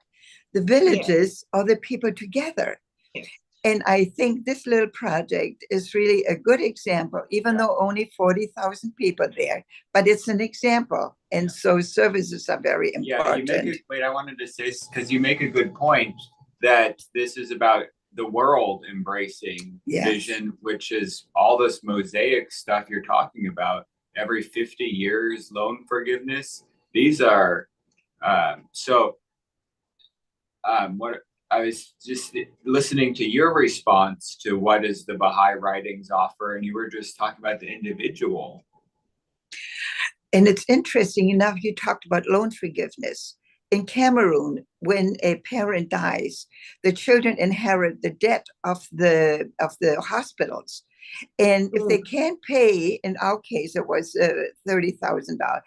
The villages or the people together. Yes. And I think this little project is really a good example, even though only 40,000 people there, but it's an example. And so services are very important. I wanted to say, because you make a good point that this is about the world embracing vision, which is all this mosaic stuff you're talking about. Every 50 years, loan forgiveness. These are, what I was just listening to your response to what does the Baha'i writings offer, and you were just talking about the individual. And it's interesting enough, you talked about loan forgiveness. In Cameroon, when a parent dies, the children inherit the debt of the hospitals. And if they can't pay, in our case, it was $30,000.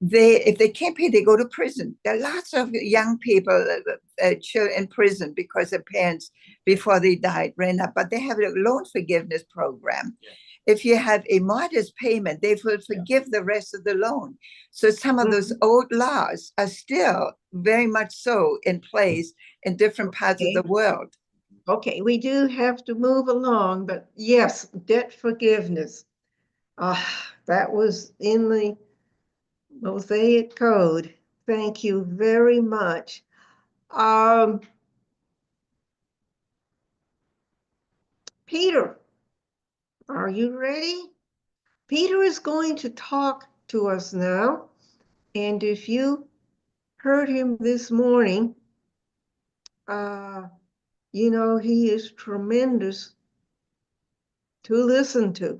If they can't pay, they go to prison. There are lots of young people in prison because their parents, before they died, ran up. But they have a loan forgiveness program. Yeah. If you have a modest payment, they will forgive the rest of the loan. So some of those old laws are still very much so in place in different parts of the world. Okay, we do have to move along, but yes, debt forgiveness. That was in the Mosaic Code. Thank you very much. Peter, are you ready? Peter is going to talk to us now. And if you heard him this morning, you know, he is tremendous to listen to.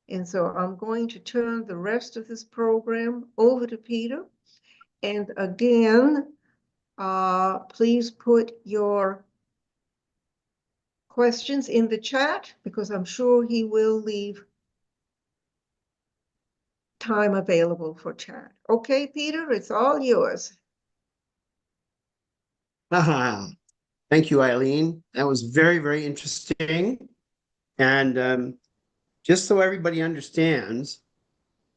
And so I'm going to turn the rest of this program over to Peter. And again, please put your questions in the chat, because I'm sure he will leave time available for chat. Okay, Peter, it's all yours. Thank you, Eileen. That was very, very interesting. And just so everybody understands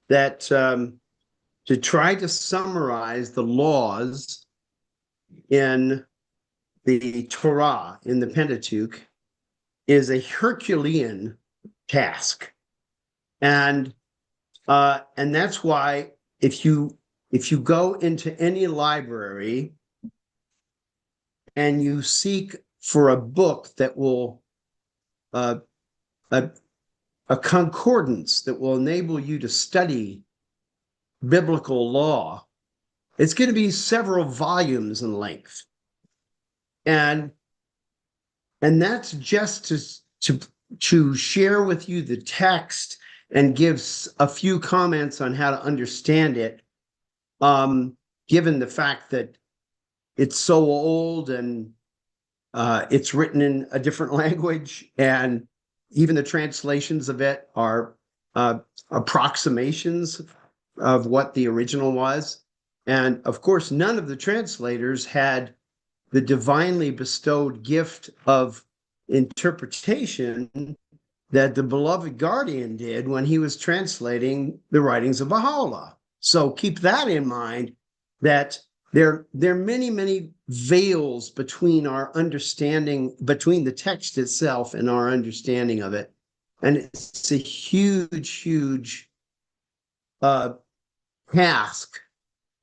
that to try to summarize the laws in the Torah, in the Pentateuch, is a Herculean task. And that's why if you go into any library and you seek for a book that will a concordance that will enable you to study biblical law, it's going to be several volumes in length. And that's just to share with you the text and give a few comments on how to understand it, given the fact that it's so old and it's written in a different language, and even the translations of it are approximations of what the original was. And of course, none of the translators had the divinely bestowed gift of interpretation that the beloved guardian did when he was translating the writings of Baha'u'llah. So keep that in mind, that there are many, many veils between our understanding, between the text itself and our understanding of it. And it's a huge, huge task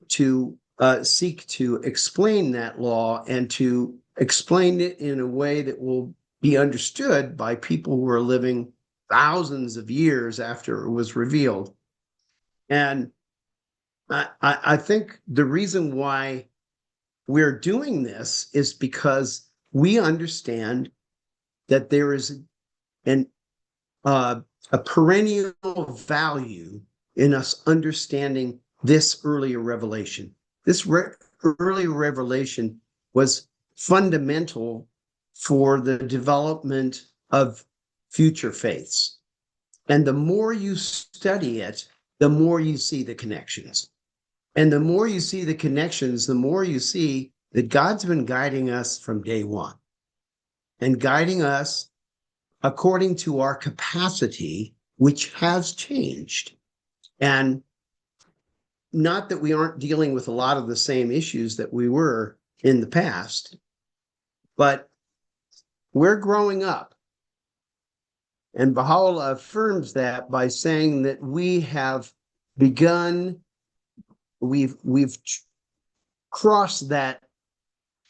to seek to explain that law and to explain it in a way that will be understood by people who are living thousands of years after it was revealed. And I think the reason why we're doing this is because we understand that there is a perennial value in us understanding this earlier revelation. This earlier revelation was fundamental for the development of future faiths. And the more you study it, the more you see the connections. And the more you see the connections, the more you see that God's been guiding us from day one and guiding us according to our capacity, which has changed. And not that we aren't dealing with a lot of the same issues that we were in the past, but we're growing up. And Baha'u'llah affirms that by saying that we have begun, we've crossed that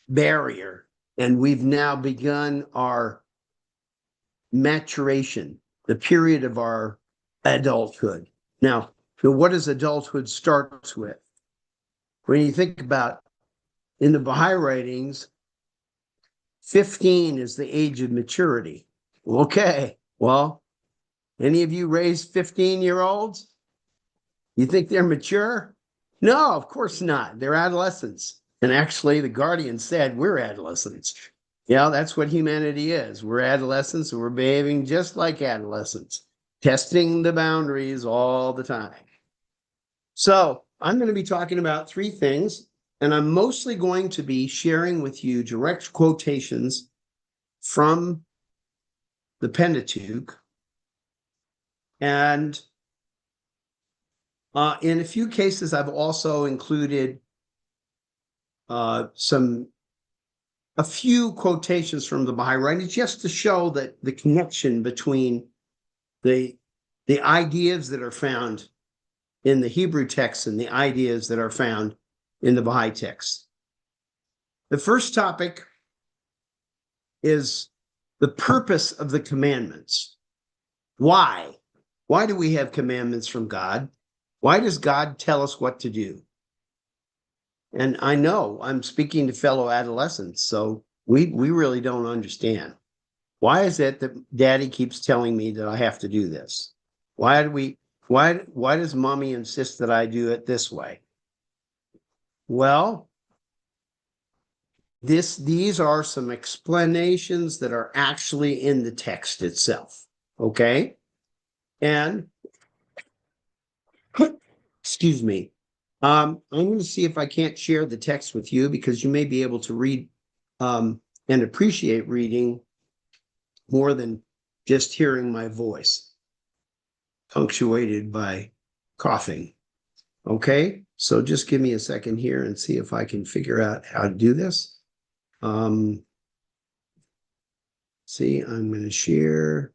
barrier, and we've now begun our maturation, the period of our adulthood. Now, what does adulthood start with? When you think about in the Baha'i writings, 15 is the age of maturity. Okay, well, any of you raised 15-year-olds? You think they're mature? No, of course not. They're adolescents. And actually, the guardian said we're adolescents. Yeah, that's what humanity is. We're adolescents, and we're behaving just like adolescents, testing the boundaries all the time. So I'm going to be talking about three things, and I'm mostly going to be sharing with you direct quotations from the Pentateuch. And in a few cases, I've also included a few quotations from the Baha'i writings just to show that the connection between the ideas that are found in the Hebrew text and the ideas that are found in the Baha'i text. The first topic is the purpose of the commandments. Why? Why do we have commandments from God? Why does God tell us what to do? And I know I'm speaking to fellow adolescents, so we really don't understand. Why is it that Daddy keeps telling me that I have to do this? Why does Mommy insist that I do it this way? Well, these are some explanations that are actually in the text itself, okay? And, excuse me, I'm going to see if I can't share the text with you because you may be able to read and appreciate reading more than just hearing my voice, punctuated by coughing. Okay, so just give me a second here and see if I can figure out how to do this. See, I'm going to share,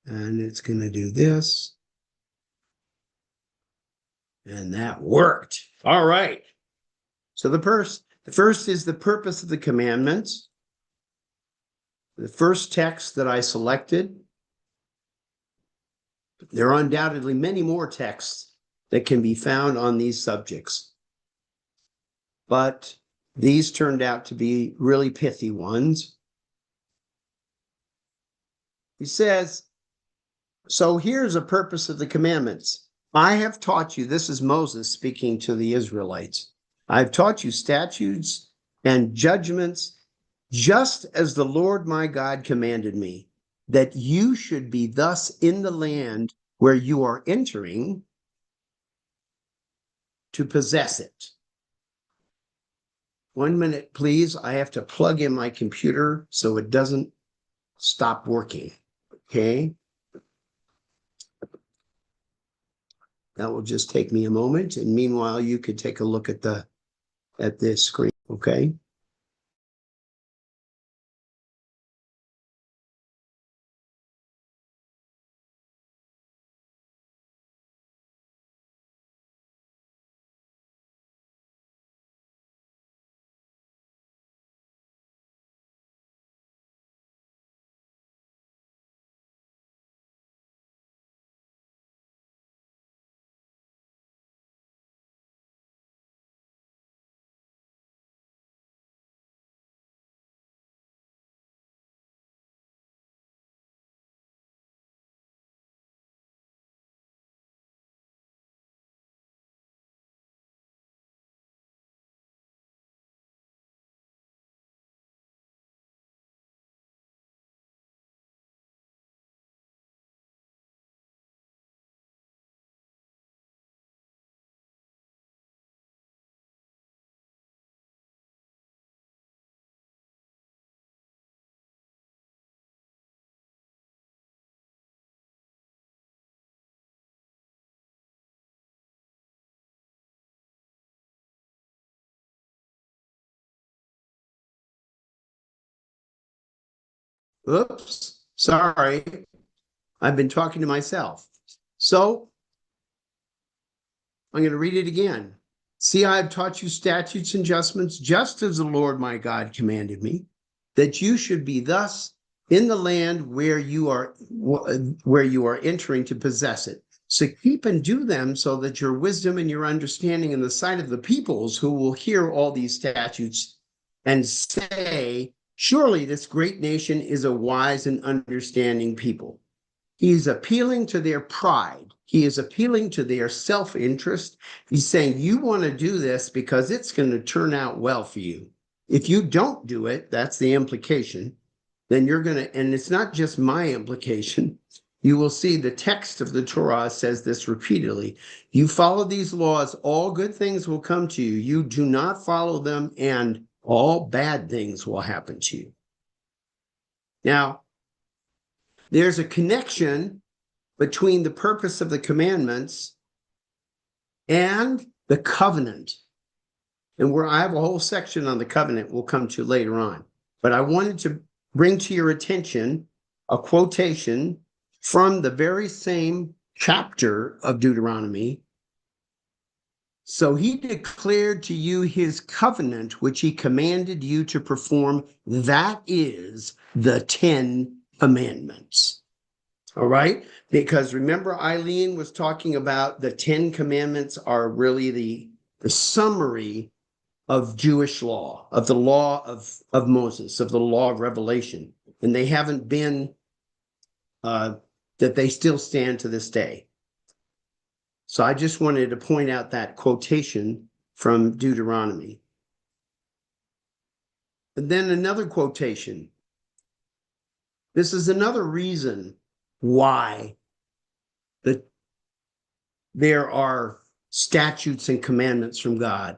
and it's going to do this. And that worked. All right. So the first is the purpose of the commandments. The first text that I selected. There are undoubtedly many more texts that can be found on these subjects. But these turned out to be really pithy ones. He says, so here's a purpose of the commandments. I have taught you, this is Moses speaking to the Israelites. I've taught you statutes and judgments, just as the Lord my God commanded me, that you should be thus in the land where you are entering, to possess it. 1 minute, please. I have to plug in my computer so it doesn't stop working. Okay. That will just take me a moment. And meanwhile, you could take a look at this screen. Okay. Oops, sorry. I've been talking to myself. So I'm going to read it again. See, I have taught you statutes and judgments, just as the Lord my God commanded me, that you should be thus in the land where you are entering to possess it. So keep and do them, so that your wisdom and your understanding in the sight of the peoples who will hear all these statutes and say, surely this great nation is a wise and understanding people. He is appealing to their pride. He is appealing to their self-interest. He's saying, you want to do this because it's going to turn out well for you. If you don't do it, that's the implication, then you're going to, and it's not just my implication. You will see the text of the Torah says this repeatedly. You follow these laws, all good things will come to you. You do not follow them, and all bad things will happen to you. Now, there's a connection between the purpose of the commandments and the covenant. And where I have a whole section on the covenant we'll come to later on. But I wanted to bring to your attention a quotation from the very same chapter of Deuteronomy. So he declared to you his covenant, which he commanded you to perform. That is the 10 Commandments. All right? Because remember, Eileen was talking about the 10 Commandments are really the summary of Jewish law, of the law of Moses, of the law of revelation. And they haven't been, that they still stand to this day. So I just wanted to point out that quotation from Deuteronomy. And then another quotation. This is another reason why there are statutes and commandments from God.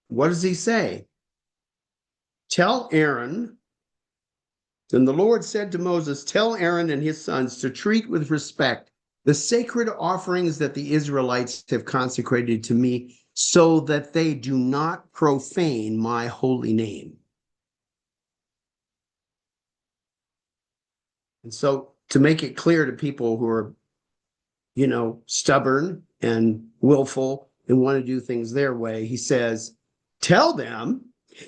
What does he say? Tell Aaron, and the Lord said to Moses, tell Aaron and his sons to treat with respect the sacred offerings that the Israelites have consecrated to me, so that they do not profane my holy name. And so to make it clear to people who are, stubborn and willful and want to do things their way, he says, tell them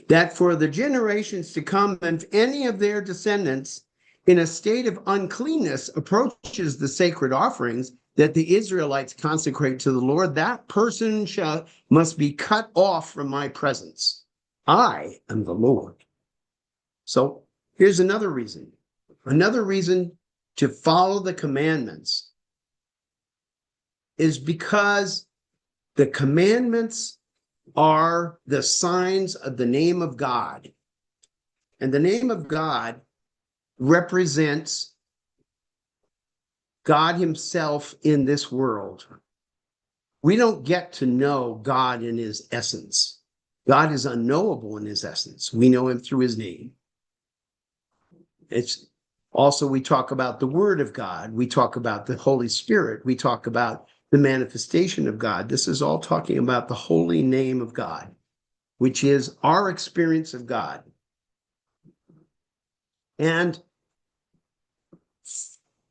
that for the generations to come, if any of their descendants in a state of uncleanness approaches the sacred offerings that the Israelites consecrate to the Lord, that person must be cut off from my presence. I am the Lord. So here's another reason. Another reason to follow the commandments is because the commandments are the signs of the name of God. And the name of God represents God himself in this world. we don't get to know God in his essence. God is unknowable in his essence. We know him through his name. It's also, we talk about the word of God. We talk about the Holy Spirit. We talk about the manifestation of God. This is all talking about the holy name of God, which is our experience of God. And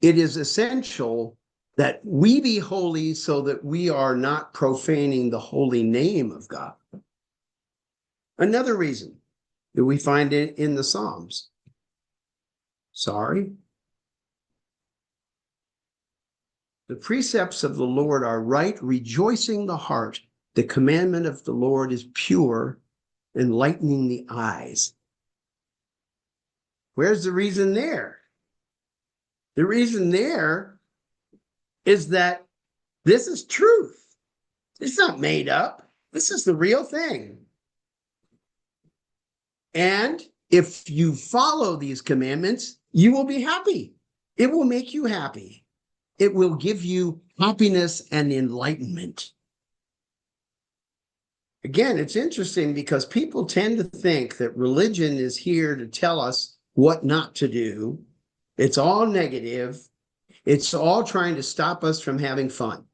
it is essential that we be holy so that we are not profaning the holy name of God. Another reason that we find it in the Psalms. The precepts of the Lord are right, rejoicing the heart. The commandment of the Lord is pure, enlightening the eyes. Where's the reason there? The reason there is that this is truth. It's not made up. This is the real thing. And if you follow these commandments, you will be happy. It will make you happy. It will give you happiness and enlightenment. Again, it's interesting because people tend to think that religion is here to tell us what not to do. It's all negative. It's all trying to stop us from having fun.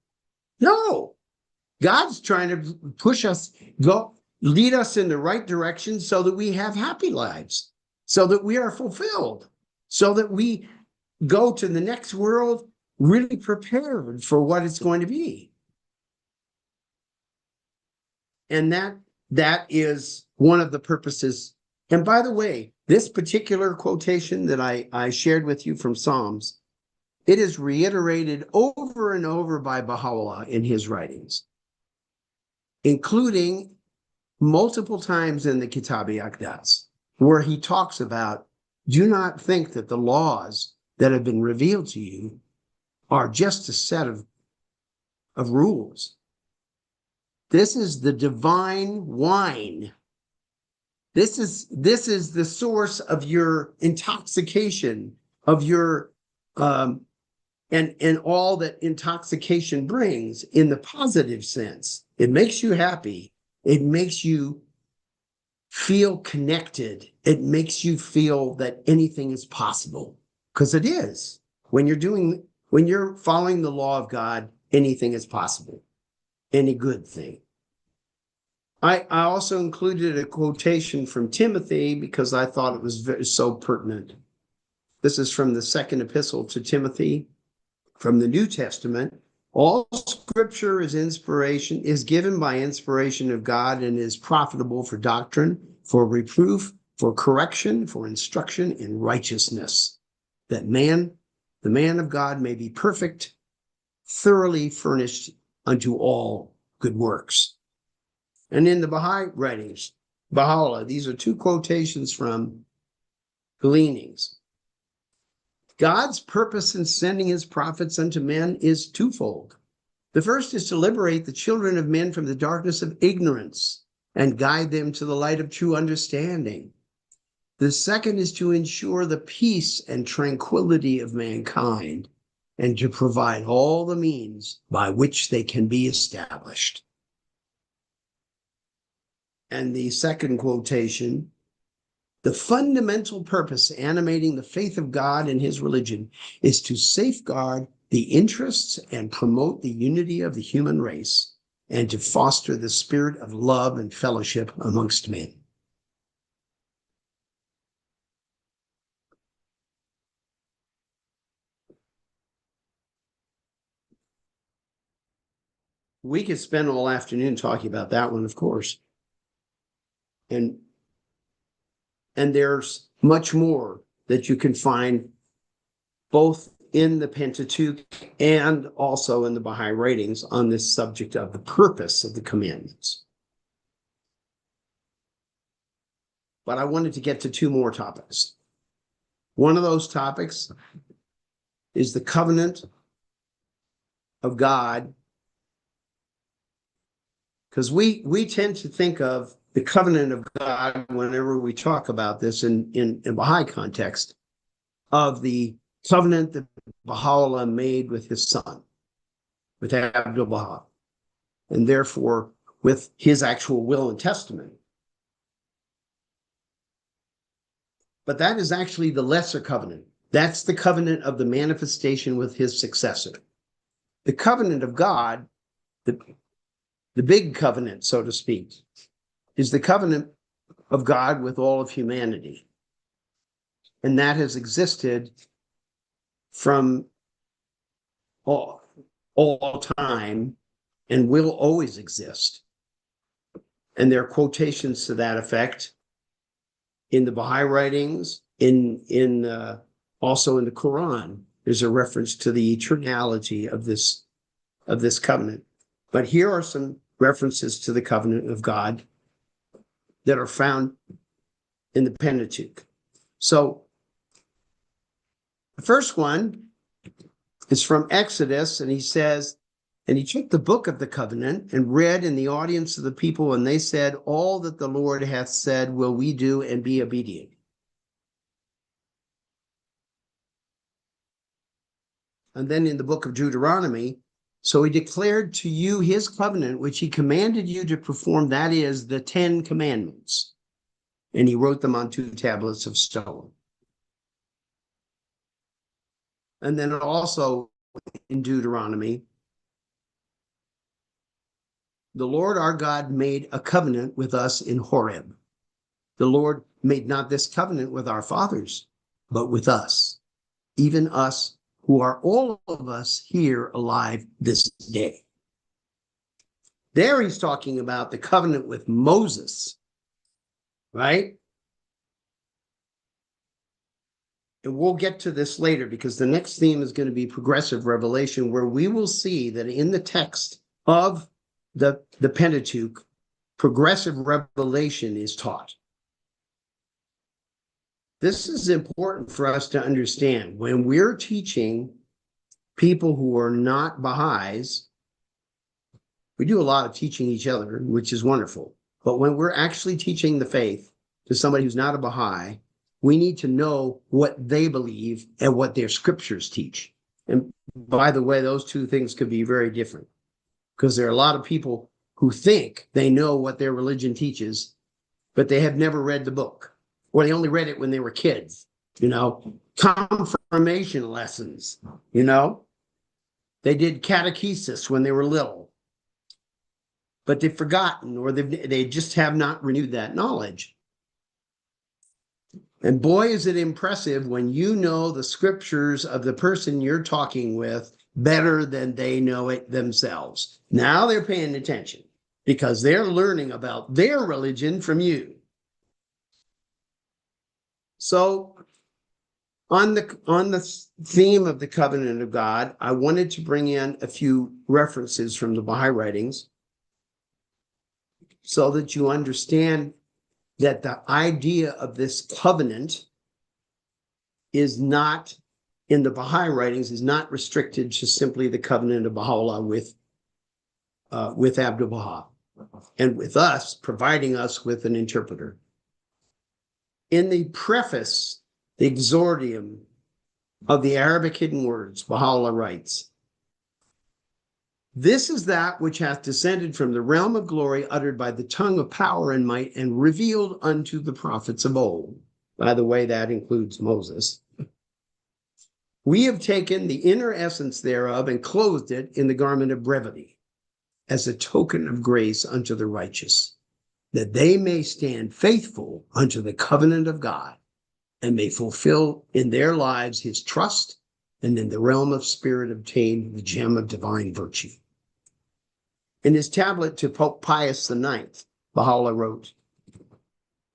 No, God's trying to push us, lead us in the right direction so that we have happy lives, so that we are fulfilled, so that we go to the next world really prepared for what it's going to be. And that is one of the purposes. And by the way, this particular quotation that I shared with you from Psalms, it is reiterated over and over by Baha'u'llah in his writings, including multiple times in the Kitab-i-Aqdas, where he talks about, do not think that the laws that have been revealed to you are just a set of rules. This is the divine wine. This is the source of your intoxication, of your and all that intoxication brings in the positive sense. It makes you happy. It makes you feel connected. It makes you feel that anything is possible, because it is. When you're following the law of God, anything is possible. Any good thing. I also included a quotation from Timothy because I thought it was so pertinent. This is from the second epistle to Timothy from the New Testament. All scripture is given by inspiration of God and is profitable for doctrine, for reproof, for correction, for instruction in righteousness, that the man of God may be perfect, thoroughly furnished unto all good works. And in the Baha'i writings, Baha'u'llah, these are two quotations from Gleanings. God's purpose in sending his prophets unto men is twofold. The first is to liberate the children of men from the darkness of ignorance and guide them to the light of true understanding. The second is to ensure the peace and tranquility of mankind and to provide all the means by which they can be established. And the second quotation, the fundamental purpose animating the faith of God and his religion is to safeguard the interests and promote the unity of the human race and to foster the spirit of love and fellowship amongst men. We could spend all afternoon talking about that one, of course. And there's much more that you can find both in the Pentateuch and also in the Baha'i writings on this subject of the purpose of the commandments. But I wanted to get to two more topics. One of those topics is the covenant of God, because we tend to think of the covenant of God whenever we talk about this in Baha'i context, of the covenant that Baha'u'llah made with his son, with Abdul-Baha. and therefore with his actual will and testament. But that is actually the lesser covenant. That's the covenant of the manifestation with his successor. The covenant of God, the big covenant, so to speak, is the covenant of God with all of humanity. And that has existed from all time and will always exist. And there are quotations to that effect in the Baha'i writings, also in the Quran. There's a reference to the eternality of this covenant. But here are some references to the covenant of God that are found in the Pentateuch. So the first one is from Exodus, and he says, and he took the book of the covenant and read in the audience of the people, and they said, all that the Lord hath said will we do, and be obedient. And then in the book of Deuteronomy, so he declared to you his covenant, which he commanded you to perform, that is the 10 commandments. And he wrote them on 2 tablets of stone. And then also in Deuteronomy, the Lord our God made a covenant with us in Horeb. The Lord made not this covenant with our fathers, but with us, even us who are all of us here alive this day. There he's talking about the covenant with Moses, right? And we'll get to this later because the next theme is going to be progressive revelation, where we will see that in the text of the Pentateuch, progressive revelation is taught. This is important for us to understand. When we're teaching people who are not Baha'is, we do a lot of teaching each other, which is wonderful. But when we're actually teaching the faith to somebody who's not a Baha'i, we need to know what they believe and what their scriptures teach. And by the way, those two things could be very different, because there are a lot of people who think they know what their religion teaches, but they have never read the book, or they only read it when they were kids, confirmation lessons, they did catechesis when they were little, but they've forgotten, or they just have not renewed that knowledge. And boy, is it impressive when you know the scriptures of the person you're talking with better than they know it themselves. Now they're paying attention because they're learning about their religion from you. So on the theme of the covenant of God, I wanted to bring in a few references from the Baha'i writings so that you understand that the idea of this covenant is not, in the Baha'i writings, is not restricted to simply the covenant of Baha'u'llah with Abdu'l-Baha, and with us, providing us with an interpreter. In the preface, the exordium of the Arabic hidden words, Baha'u'llah writes, "This is that which hath descended from the realm of glory, uttered by the tongue of power and might, and revealed unto the prophets of old." By the way, that includes Moses. "We have taken the inner essence thereof and clothed it in the garment of brevity, as a token of grace unto the righteous, that they may stand faithful unto the covenant of God, and may fulfill in their lives his trust, and in the realm of spirit obtain the gem of divine virtue." In his tablet to Pope Pius IX, Baha'u'llah wrote,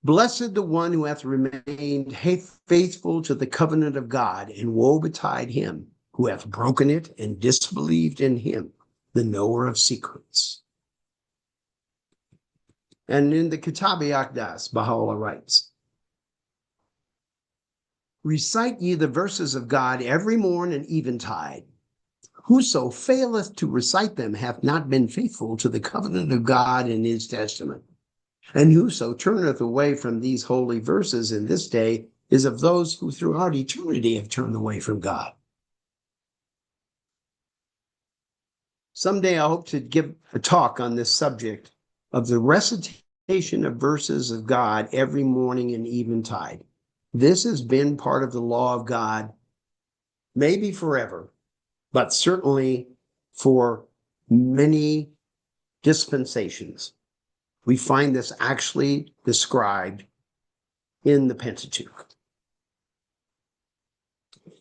"Blessed the one who hath remained faithful to the covenant of God, and woe betide him who hath broken it and disbelieved in him, the knower of secrets." And in the Kitab-i-Aqdas, Baha'u'llah writes, "Recite ye the verses of God every morn and eventide. Whoso faileth to recite them hath not been faithful to the covenant of God in his testament. And whoso turneth away from these holy verses in this day is of those who throughout eternity have turned away from God." Someday I hope to give a talk on this subject of the recitation of verses of God every morning and eventide. This has been part of the law of God, maybe forever, but certainly for many dispensations. We find this actually described in the Pentateuch.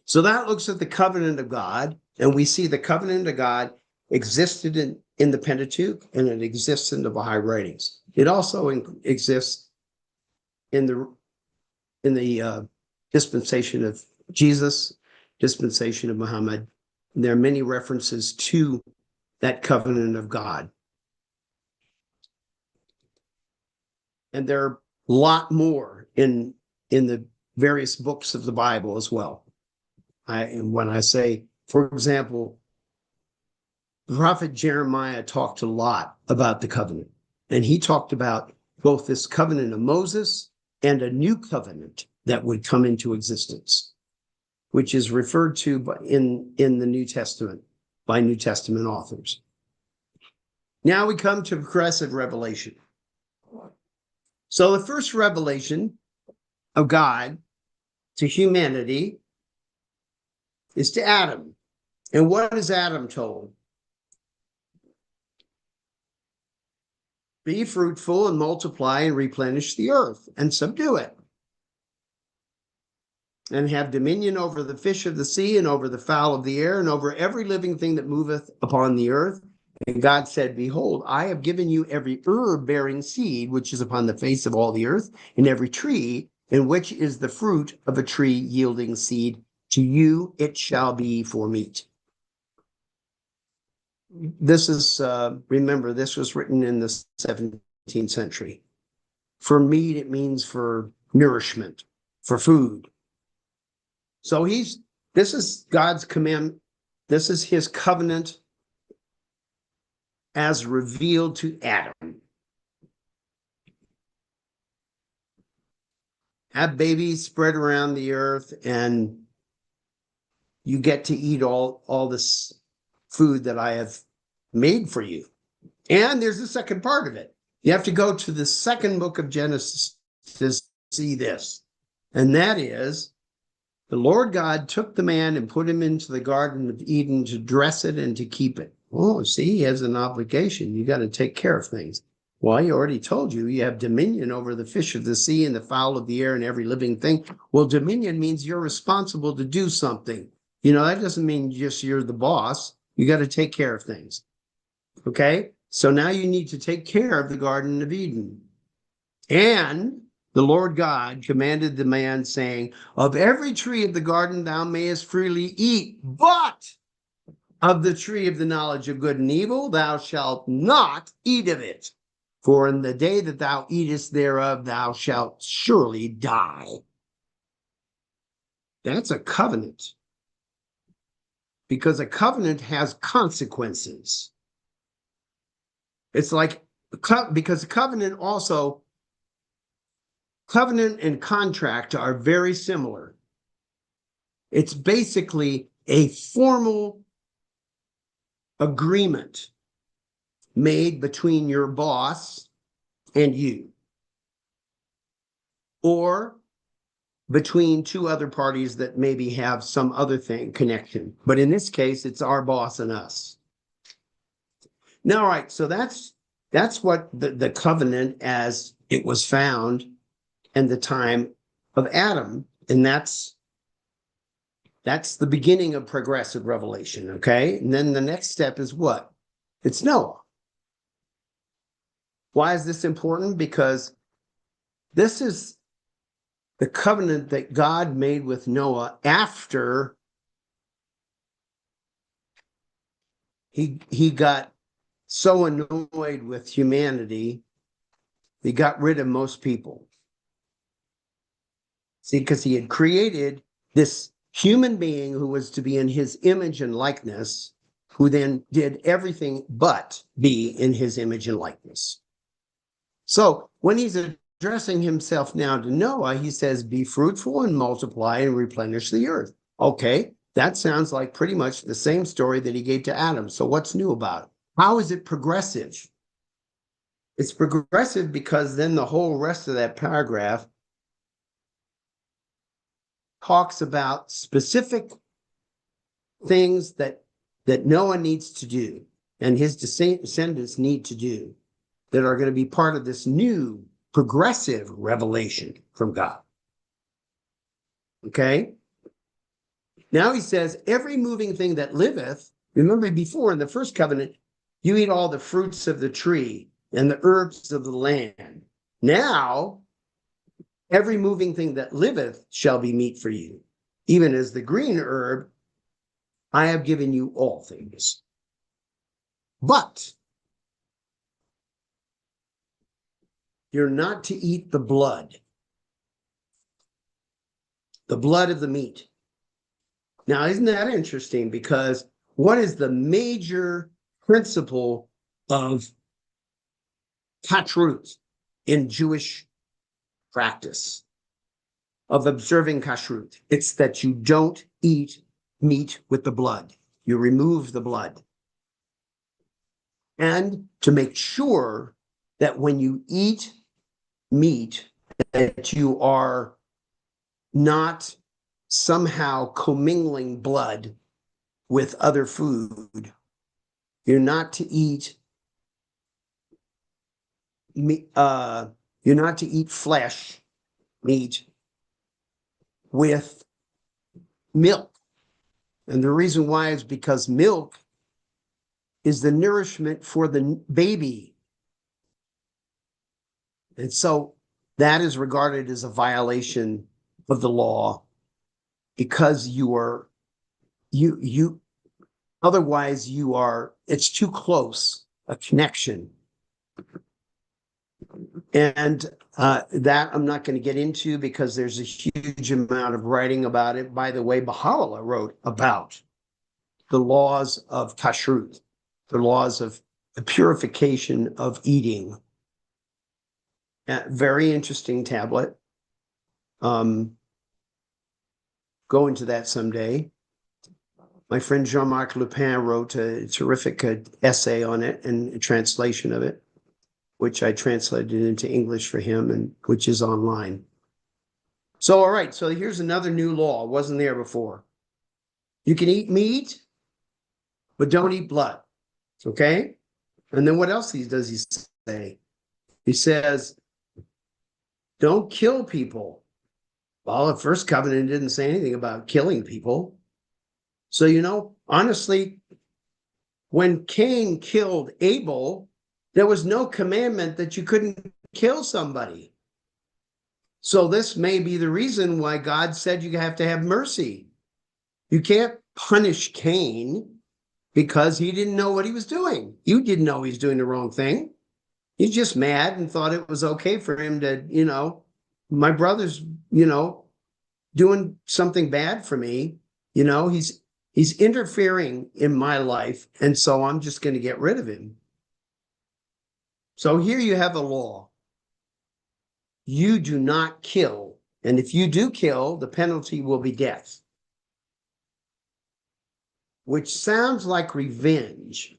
So that looks at the covenant of God, and we see the covenant of God existed in the Pentateuch, and it exists in the Baha'i writings. It also exists in the dispensation of Jesus, dispensation of Muhammad. And there are many references to that covenant of God. And there are a lot more in the various books of the Bible as well. When I say, for example, the prophet Jeremiah talked a lot about the covenant, and he talked about both this covenant of Moses and a new covenant that would come into existence, which is referred to in the New Testament by New Testament authors. Now we come to progressive revelation. So the first revelation of God to humanity is to Adam. And what is Adam told? Be fruitful and multiply and replenish the earth and subdue it, and have dominion over the fish of the sea and over the fowl of the air and over every living thing that moveth upon the earth. And God said, behold, I have given you every herb bearing seed, which is upon the face of all the earth, and every tree in which is the fruit of a tree yielding seed. To you it shall be for meat. This is, remember, this was written in the 17th century. For meat, it means for nourishment, for food. So this is God's command. This is his covenant as revealed to Adam. Have babies spread around the earth, and you get to eat all this food that I have made for you. And there's the second part of it. You have to go to the second book of Genesis to see this. And that is, the Lord God took the man and put him into the Garden of Eden to dress it and to keep it. Oh, see, he has an obligation. You got to take care of things. Well, he already told you, you have dominion over the fish of the sea and the fowl of the air and every living thing. Well, dominion means you're responsible to do something. You know, that doesn't mean just you're the boss. You got to take care of things. Okay? So now you need to take care of the Garden of Eden. And the Lord God commanded the man, saying, of every tree of the garden thou mayest freely eat, but of the tree of the knowledge of good and evil thou shalt not eat of it. For in the day that thou eatest thereof, thou shalt surely die. That's a covenant. Because a covenant has consequences. It's like, because covenant and contract are very similar. It's basically a formal agreement made between your boss and you, or between two other parties that maybe have some other connection. But in this case, it's our boss and us. Now, all right, so that's what the covenant as it was found in the time of Adam, and that's the beginning of progressive revelation, okay? And then the next step is what? It's Noah. Why is this important? Because this is the covenant that God made with Noah after he got so annoyed with humanity, he got rid of most people. See, because he had created this human being who was to be in his image and likeness, who then did everything but be in his image and likeness. So when he's addressing himself now to Noah, he says, be fruitful and multiply and replenish the earth. Okay, That sounds like pretty much the same story that he gave to Adam. So what's new about it? How is it progressive? It's progressive because then the whole rest of that paragraph talks about specific things that Noah needs to do and his descendants need to do that are going to be part of this new progressive revelation from God. Okay? Now he says, every moving thing that liveth, remember before in the first covenant, you eat all the fruits of the tree and the herbs of the land. Now, every moving thing that liveth shall be meat for you. Even as the green herb, I have given you all things. But you're not to eat the blood of the meat. Now, isn't that interesting? Because what is the major principle of kashrut in Jewish practice, of observing kashrut? It's that you don't eat meat with the blood. You remove the blood. And to make sure that when you eat meat, that you are not somehow commingling blood with other food. You're not to eat meat, you're not to eat flesh, meat, with milk. And the reason why is because milk is the nourishment for the baby. And so that is regarded as a violation of the law because otherwise it's too close a connection. And that I'm not going to get into because there's a huge amount of writing about it. By the way, Baha'u'llah wrote about the laws of kashrut, the laws of the purification of eating. Very interesting tablet. Go into that someday. My friend Jean-Marc Lupin wrote a terrific essay on it and a translation of it, which I translated into English for him and which is online. So, all right, so here's another new law. It wasn't there before. You can eat meat, but don't eat blood, okay? And then what else does he say? He says, don't kill people. Well, the first covenant didn't say anything about killing people. So, honestly, when Cain killed Abel, there was no commandment that you couldn't kill somebody. So this may be the reason why God said you have to have mercy. You can't punish Cain because he didn't know what he was doing. You didn't know he was doing the wrong thing. He's just mad and thought it was okay for him to, my brother's, doing something bad for me. He's interfering in my life. And so I'm just going to get rid of him. So here you have a law. You do not kill. And if you do kill, the penalty will be death. Which sounds like revenge.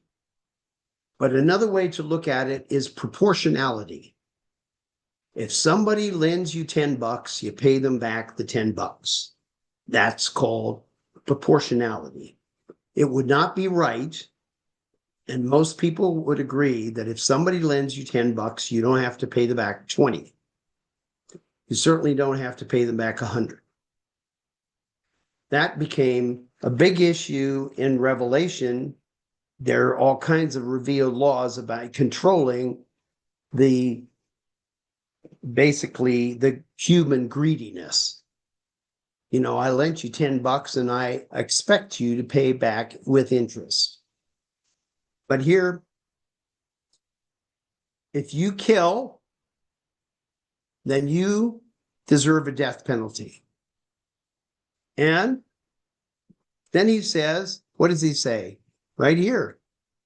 But another way to look at it is proportionality. If somebody lends you $10, you pay them back the $10. That's called proportionality. It would not be right. And most people would agree that if somebody lends you $10, you don't have to pay them back 20. You certainly don't have to pay them back 100. That became a big issue in Revelation. There are all kinds of revealed laws about controlling basically the human greediness. I lent you $10 and I expect you to pay back with interest. But here, if you kill, then you deserve a death penalty. And then he says, what does he say? Right here.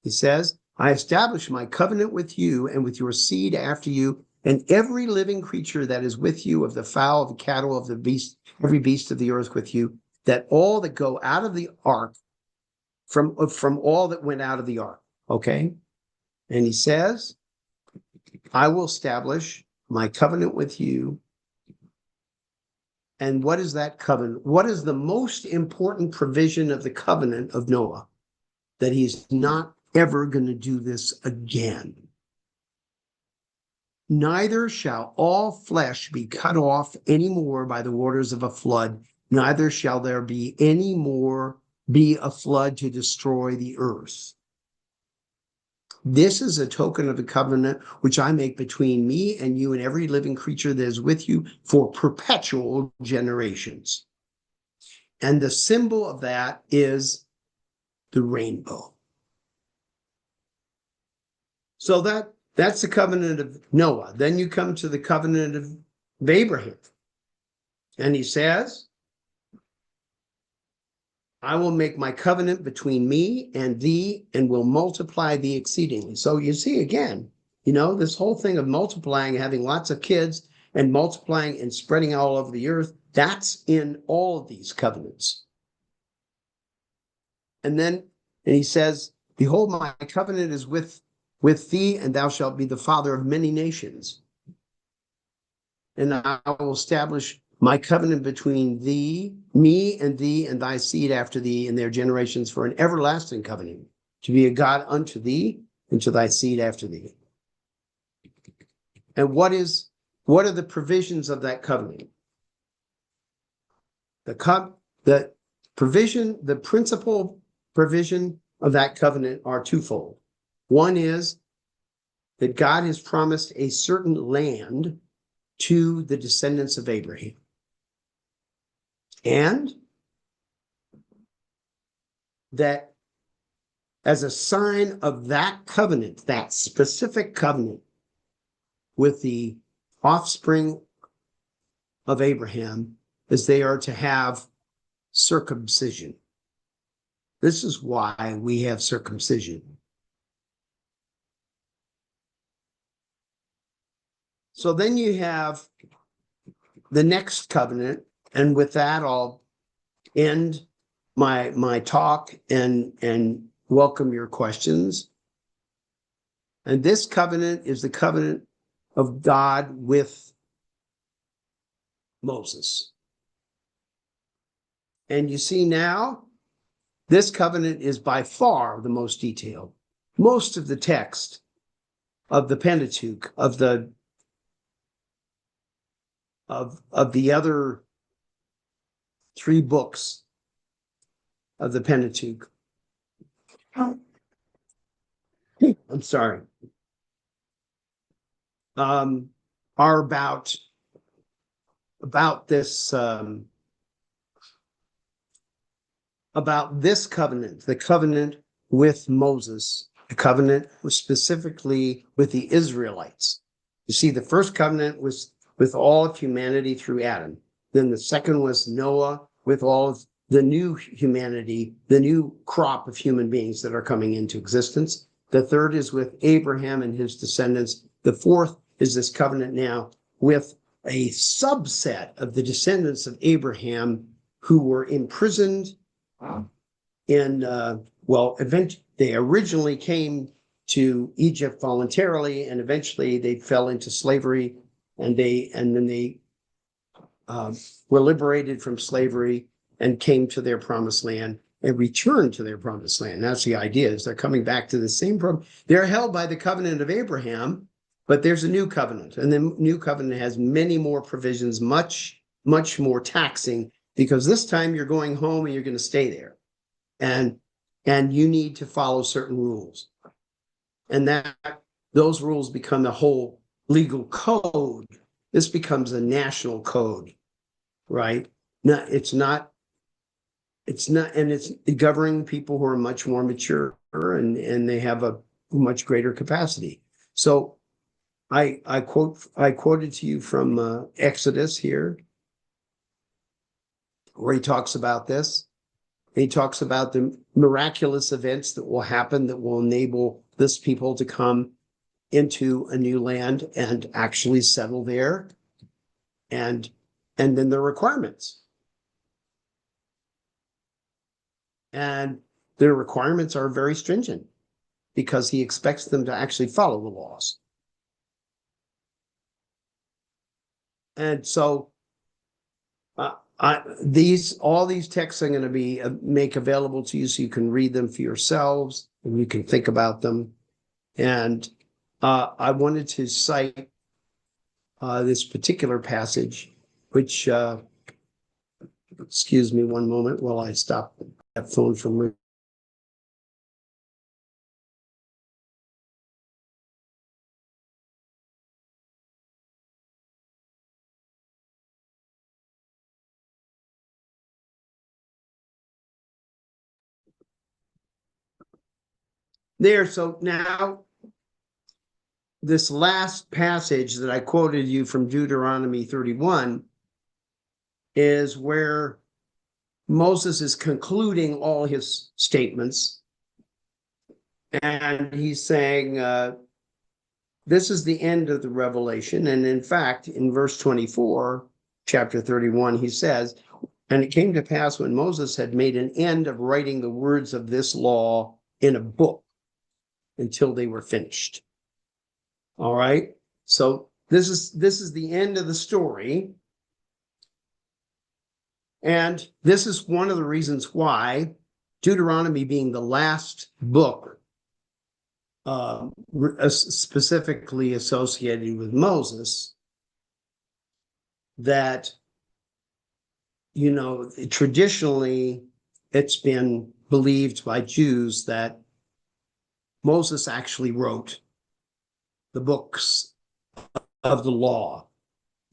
He says, I establish my covenant with you and with your seed after you, and every living creature that is with you, of the fowl, of the cattle, of the beast, every beast of the earth with you, that all that go out of the ark, from all that went out of the ark, okay? And he says, I will establish my covenant with you. And what is that covenant? What is the most important provision of the covenant of Noah? That he's not ever going to do this again. Neither shall all flesh be cut off any more by the waters of a flood, neither shall there be any more be a flood to destroy the earth. This is a token of the covenant which I make between me and you and every living creature that is with you for perpetual generations. And the symbol of that is the rainbow. So that's the covenant of Noah. Then you come to the covenant of Abraham. And he says, I will make my covenant between me and thee and will multiply thee exceedingly. So you see again, this whole thing of multiplying, having lots of kids and multiplying and spreading all over the earth, that's in all of these covenants. And he says, behold, my covenant is with thee, and thou shalt be the father of many nations. And I will establish my covenant between me and thy seed after thee and their generations for an everlasting covenant, to be a God unto thee and to thy seed after thee. And what are the provisions of that covenant? The principal provision of that covenant are twofold. One is that God has promised a certain land to the descendants of Abraham. And that as a sign of that covenant, that specific covenant with the offspring of Abraham, is they are to have circumcision. This is why we have circumcision. So then you have the next covenant, and with that I'll end my talk and welcome your questions. And this covenant is the covenant of God with Moses. And you see now, this covenant is by far the most detailed. Most of the text of the Pentateuch, of the other 3 books of the Pentateuch. I'm sorry. Are about this covenant, the covenant with Moses. The covenant was specifically with the Israelites. You see, the first covenant was with all of humanity through Adam. Then the second was Noah with all of the new humanity, the new crop of human beings that are coming into existence. The third is with Abraham and his descendants. The fourth is this covenant now with a subset of the descendants of Abraham who were imprisoned eventually they originally came to Egypt voluntarily, and eventually they fell into slavery, and then they were liberated from slavery and came to their promised land and returned to their promised land. That's the idea, is they're coming back to the same problem. They're held by the covenant of Abraham, but there's a new covenant, and the new covenant has many more provisions, much, much more taxing, because this time you're going home and you're going to stay there. And you need to follow certain rules. And those rules become a whole legal code. This becomes a national code, right? No, it's not, and it's governing people who are much more mature and they have a much greater capacity. So I quoted to you from Exodus here, where he talks about this. He talks about the miraculous events that will happen that will enable this people to come into a new land and actually settle there. And then the requirements. And their requirements are very stringent because he expects them to actually follow the laws. And so all these texts I'm going to be make available to you so you can read them for yourselves and you can think about them. And I wanted to cite this particular passage, which, excuse me one moment while I stop that phone from ringing. There, so now this last passage that I quoted you from Deuteronomy 31 is where Moses is concluding all his statements. And he's saying, this is the end of the revelation. And in fact, in verse 24, chapter 31, he says, and it came to pass when Moses had made an end of writing the words of this law in a book until they were finished. All right. So this is the end of the story. And this is one of the reasons why Deuteronomy, being the last book specifically associated with Moses, that, you know, traditionally it's been believed by Jews that Moses actually wrote the books of the law.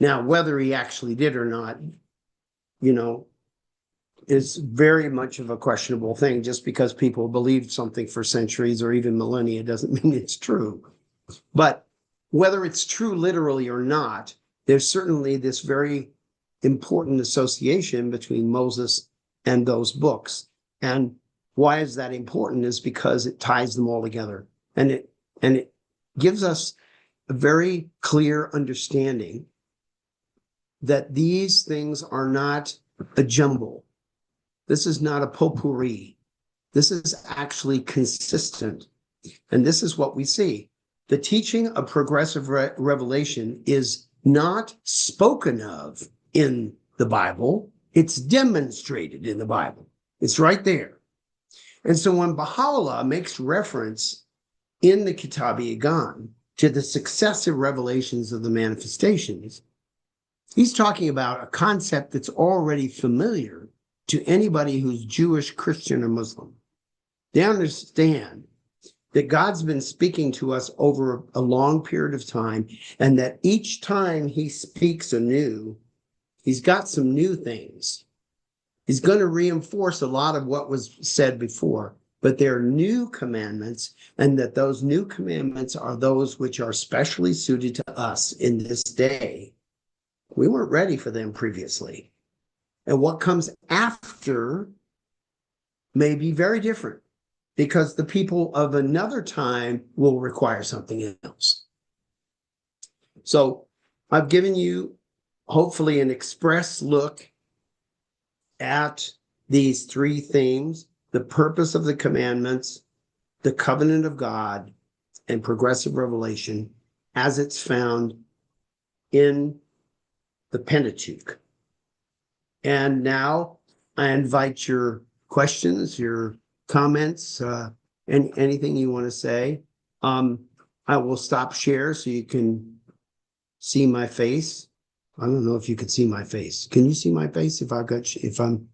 Now, whether he actually did or not, you know, is very much of a questionable thing. Just because people believed something for centuries or even millennia doesn't mean it's true. But whether it's true literally or not, there's certainly this very important association between Moses and those books. And why is that important? Is because it ties them all together. And it gives us a very clear understanding that these things are not a jumble. This is not a potpourri. This is actually consistent. And this is what we see. The teaching of progressive revelation is not spoken of in the Bible. It's demonstrated in the Bible. It's right there. And so when Baha'u'llah makes reference in the Kitab-i-Igan to the successive revelations of the manifestations, he's talking about a concept that's already familiar to anybody who's Jewish, Christian, or Muslim. They understand that God's been speaking to us over a long period of time, and that each time he speaks anew, he's got some new things. He's going to reinforce a lot of what was said before, but they're new commandments, and that those new commandments are those which are specially suited to us in this day. We weren't ready for them previously. And what comes after may be very different, because the people of another time will require something else. So I've given you, hopefully, an express look at these three themes: the purpose of the commandments, the covenant of God, and progressive revelation as it's found in the Pentateuch. And now I invite your questions, your comments, and anything you want to say. I will stop share so you can see my face. I don't know if you can see my face. Can you see my face if I'm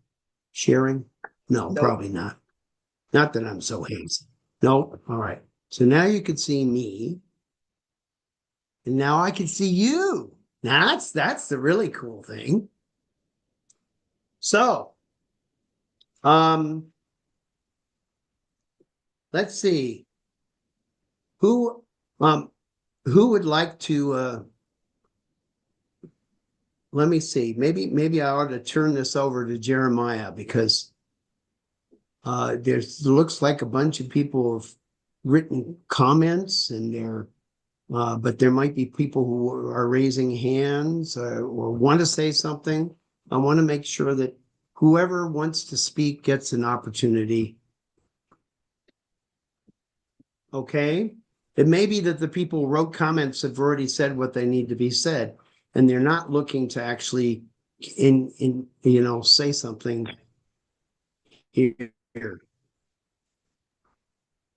sharing? No, Nope. Probably not. Not that I'm so handsome. No. All right. So now you can see me. And now I can see you. Now that's the really cool thing. So, let's see. Who would like to, let me see. Maybe I ought to turn this over to Jeremiah, because there looks like a bunch of people have written comments, and but there might be people who are raising hands or want to say something. I want to make sure that whoever wants to speak gets an opportunity. Okay? It may be that the people who wrote comments have already said what they need to be said, and they're not looking to actually say something here.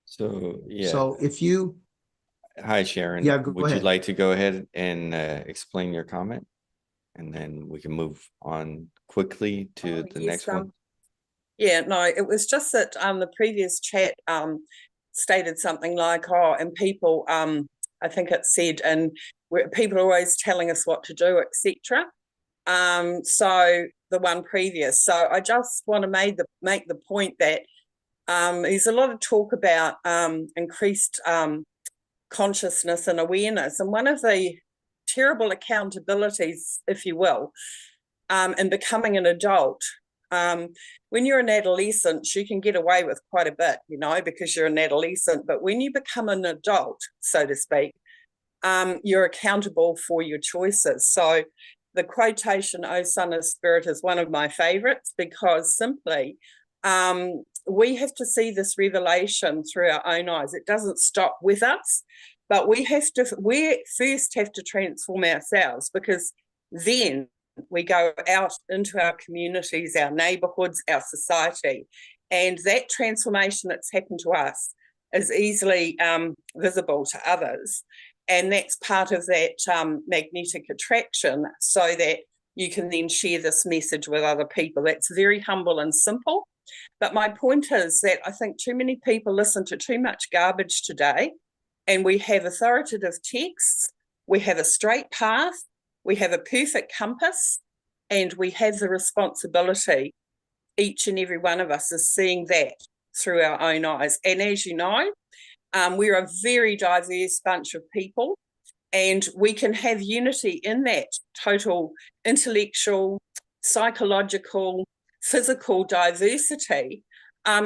So, yeah. So if you, Hi, Sharon. Yeah, go Would you ahead. like to go ahead and explain your comment? And then we can move on quickly to the next one. Yeah, no, it was just that the previous chat stated something like, oh, and people, I think it said, and people are always telling us what to do, etc. So the one previous. So I just want to make the point that there's a lot of talk about increased consciousness and awareness, and one of the terrible accountabilities, if you will, in becoming an adult. When you're an adolescent, you can get away with quite a bit, because you're an adolescent. But when you become an adult, so to speak, you're accountable for your choices. So the quotation, "O Son of Spirit," is one of my favorites, because simply we have to see this revelation through our own eyes. It doesn't stop with us, but we first have to transform ourselves, because then we go out into our communities, our neighborhoods, our society, and that transformation that's happened to us is easily visible to others. And that's part of that magnetic attraction, so that you can then share this message with other people. That's very humble and simple. But my point is that I think too many people listen to too much garbage today, and we have authoritative texts, we have a straight path, we have a perfect compass, and we have the responsibility, each and every one of us is seeing that through our own eyes. And as you know, we're a very diverse bunch of people, and we can have unity in that total intellectual, psychological, physical diversity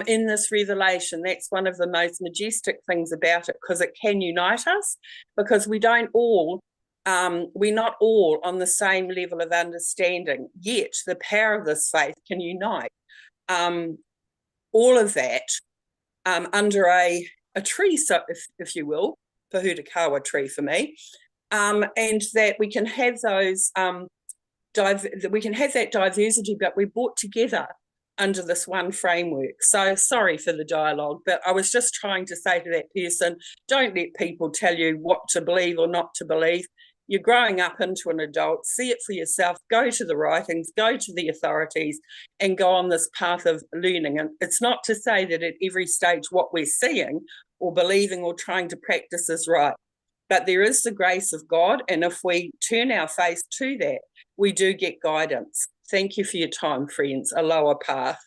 in this revelation. That's one of the most majestic things about it, because it can unite us, because we're not all on the same level of understanding, yet the power of this faith can unite all of that under a tree, so if you will, Baha'u'llah tree for me, and that we can have those we can have that diversity, but we're brought together under this one framework. So sorry for the dialogue, but I was just trying to say to that person, don't let people tell you what to believe or not to believe. You're growing up into an adult, see it for yourself, go to the writings, go to the authorities, and go on this path of learning. And it's not to say that at every stage what we're seeing or believing or trying to practice is right, but there is the grace of God, and if we turn our face to that, we do get guidance. Thank you for your time, friends. A lower path.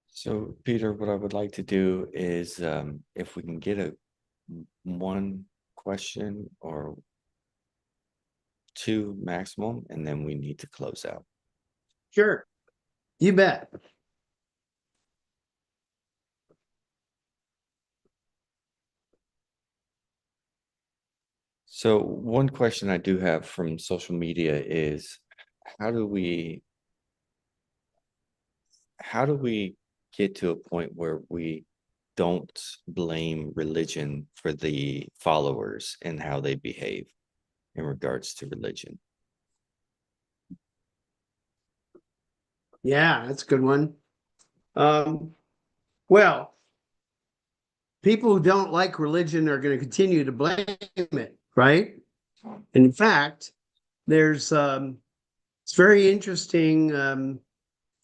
So, Peter, what I would like to do is if we can get one question or two maximum, and then we need to close out. Sure. You bet. So one question I do have from social media is, how do we get to a point where we don't blame religion for the followers and how they behave in regards to religion? Yeah, that's a good one. Well, people who don't like religion are going to continue to blame it, right? And in fact, there's it's very interesting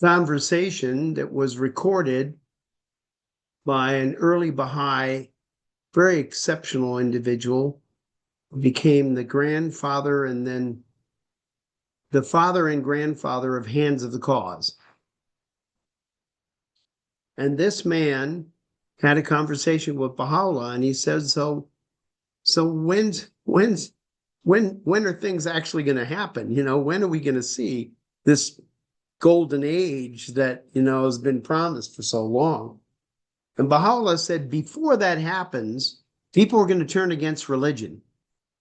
conversation that was recorded by an early Baha'i, very exceptional individual, who became the grandfather and then the father and grandfather of Hands of the Cause. And this man had a conversation with Baha'u'llah, and he said, so when are things actually going to happen? When are we going to see this golden age that, has been promised for so long? And Baha'u'llah said, before that happens, people are going to turn against religion.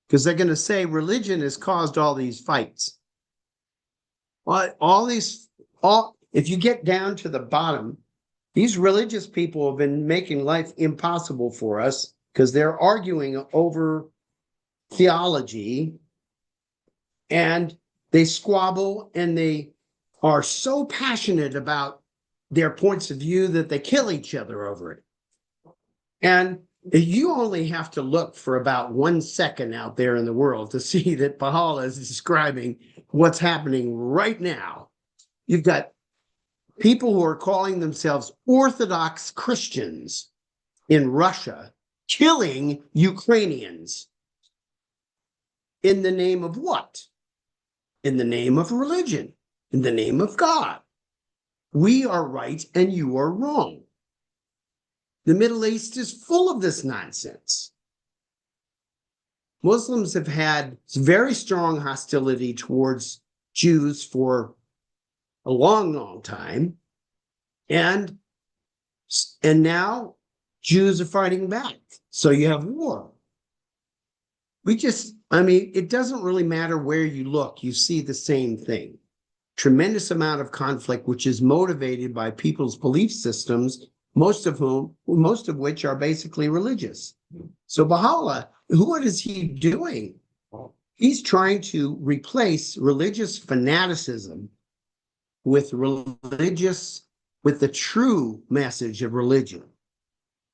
because they're going to say religion has caused all these fights. If you get down to the bottom, these religious people have been making life impossible for us because they're arguing over theology, and they squabble, and they are so passionate about their points of view that they kill each other over it. And you only have to look for about 1 second out there in the world to see that Baha'u'llah is describing what's happening right now. You've got people who are calling themselves Orthodox Christians in Russia killing Ukrainians. In the name of what? In the name of religion, in the name of God. We are right and you are wrong. The Middle East is full of this nonsense. Muslims have had very strong hostility towards Jews for a long, long time. And now Jews are fighting back. So you have war. It doesn't really matter where you look. You see the same thing. Tremendous amount of conflict, which is motivated by people's belief systems, most of which are basically religious. So Baha'u'llah, what is he doing? He's trying to replace religious fanaticism with the true message of religion,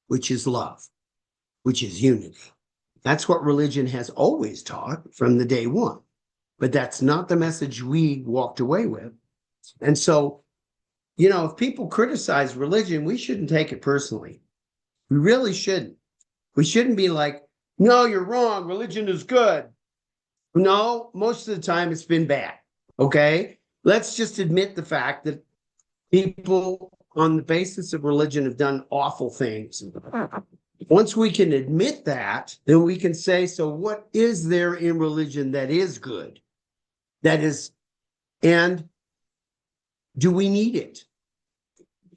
which is love, which is unity. That's what religion has always taught from the day one. But that's not the message we walked away with. And so, if people criticize religion, we shouldn't take it personally. We really shouldn't. We shouldn't be like, no, you're wrong. Religion is good. No, most of the time it's been bad. Okay? Let's just admit the fact that people on the basis of religion have done awful things. Once we can admit that, then we can say, so what is there in religion that is good? And do we need it?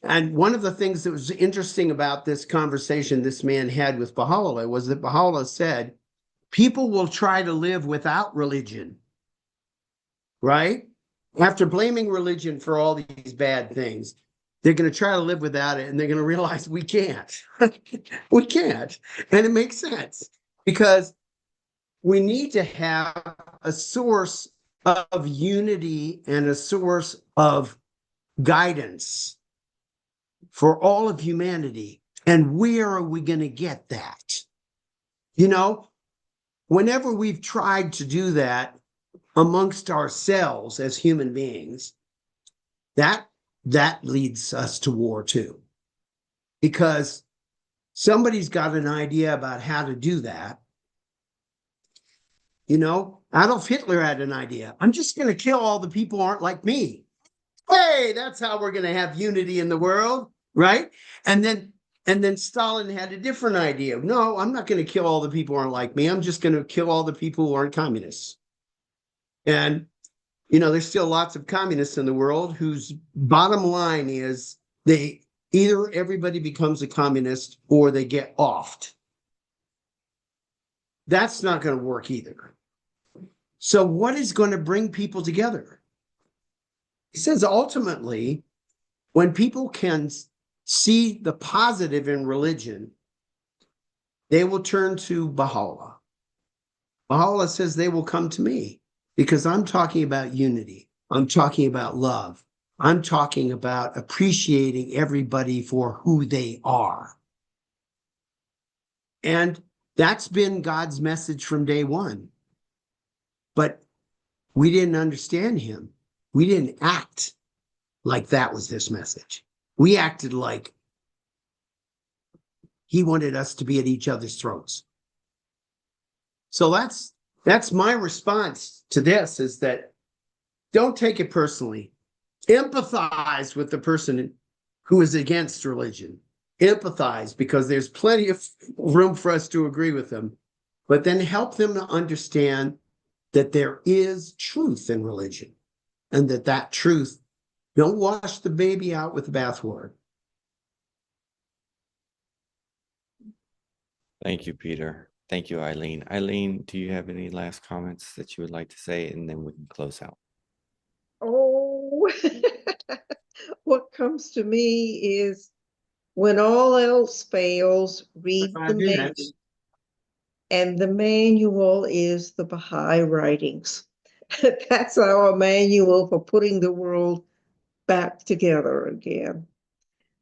And one of the things that was interesting about this conversation this man had with Baha'u'llah was that Baha'u'llah said, people will try to live without religion, right? After blaming religion for all these bad things, they're going to try to live without it, and they're going to realize we can't. We can't. And it makes sense because we need to have a source of unity and a source of guidance for all of humanity. And where are we going to get that? Whenever we've tried to do that amongst ourselves as human beings, that leads us to war too. Because somebody's got an idea about how to do that. Adolf Hitler had an idea. I'm just going to kill all the people who aren't like me. Hey, that's how we're going to have unity in the world, right? And then Stalin had a different idea. No, I'm not going to kill all the people who aren't like me. I'm just going to kill all the people who aren't communists. And, there's still lots of communists in the world whose bottom line is either everybody becomes a communist or they get offed. That's not going to work either. So what is going to bring people together? He says ultimately, when people can see the positive in religion, they will turn to Baha'u'llah. Baha'u'llah says they will come to me because I'm talking about unity. I'm talking about love. I'm talking about appreciating everybody for who they are. And that's been God's message from day one. But we didn't understand him. We didn't act like that was his message. We acted like he wanted us to be at each other's throats. So that's my response to this, is that don't take it personally. Empathize with the person who is against religion. Empathize, because there's plenty of room for us to agree with them, but then help them to understand that there is truth in religion, and that truth, don't wash the baby out with the bathwater. Thank you, Peter. Thank you, Eileen. Eileen, do you have any last comments that you would like to say? And then we can close out. Oh, what comes to me is when all else fails, read the manual. And the manual is the Baha'i writings. That's our manual for putting the world back together again.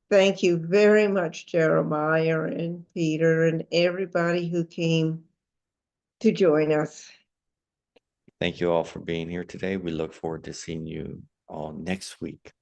Thank you very much, Jeremiah and Peter and everybody who came to join us. Thank you all for being here today. We look forward to seeing you all next week.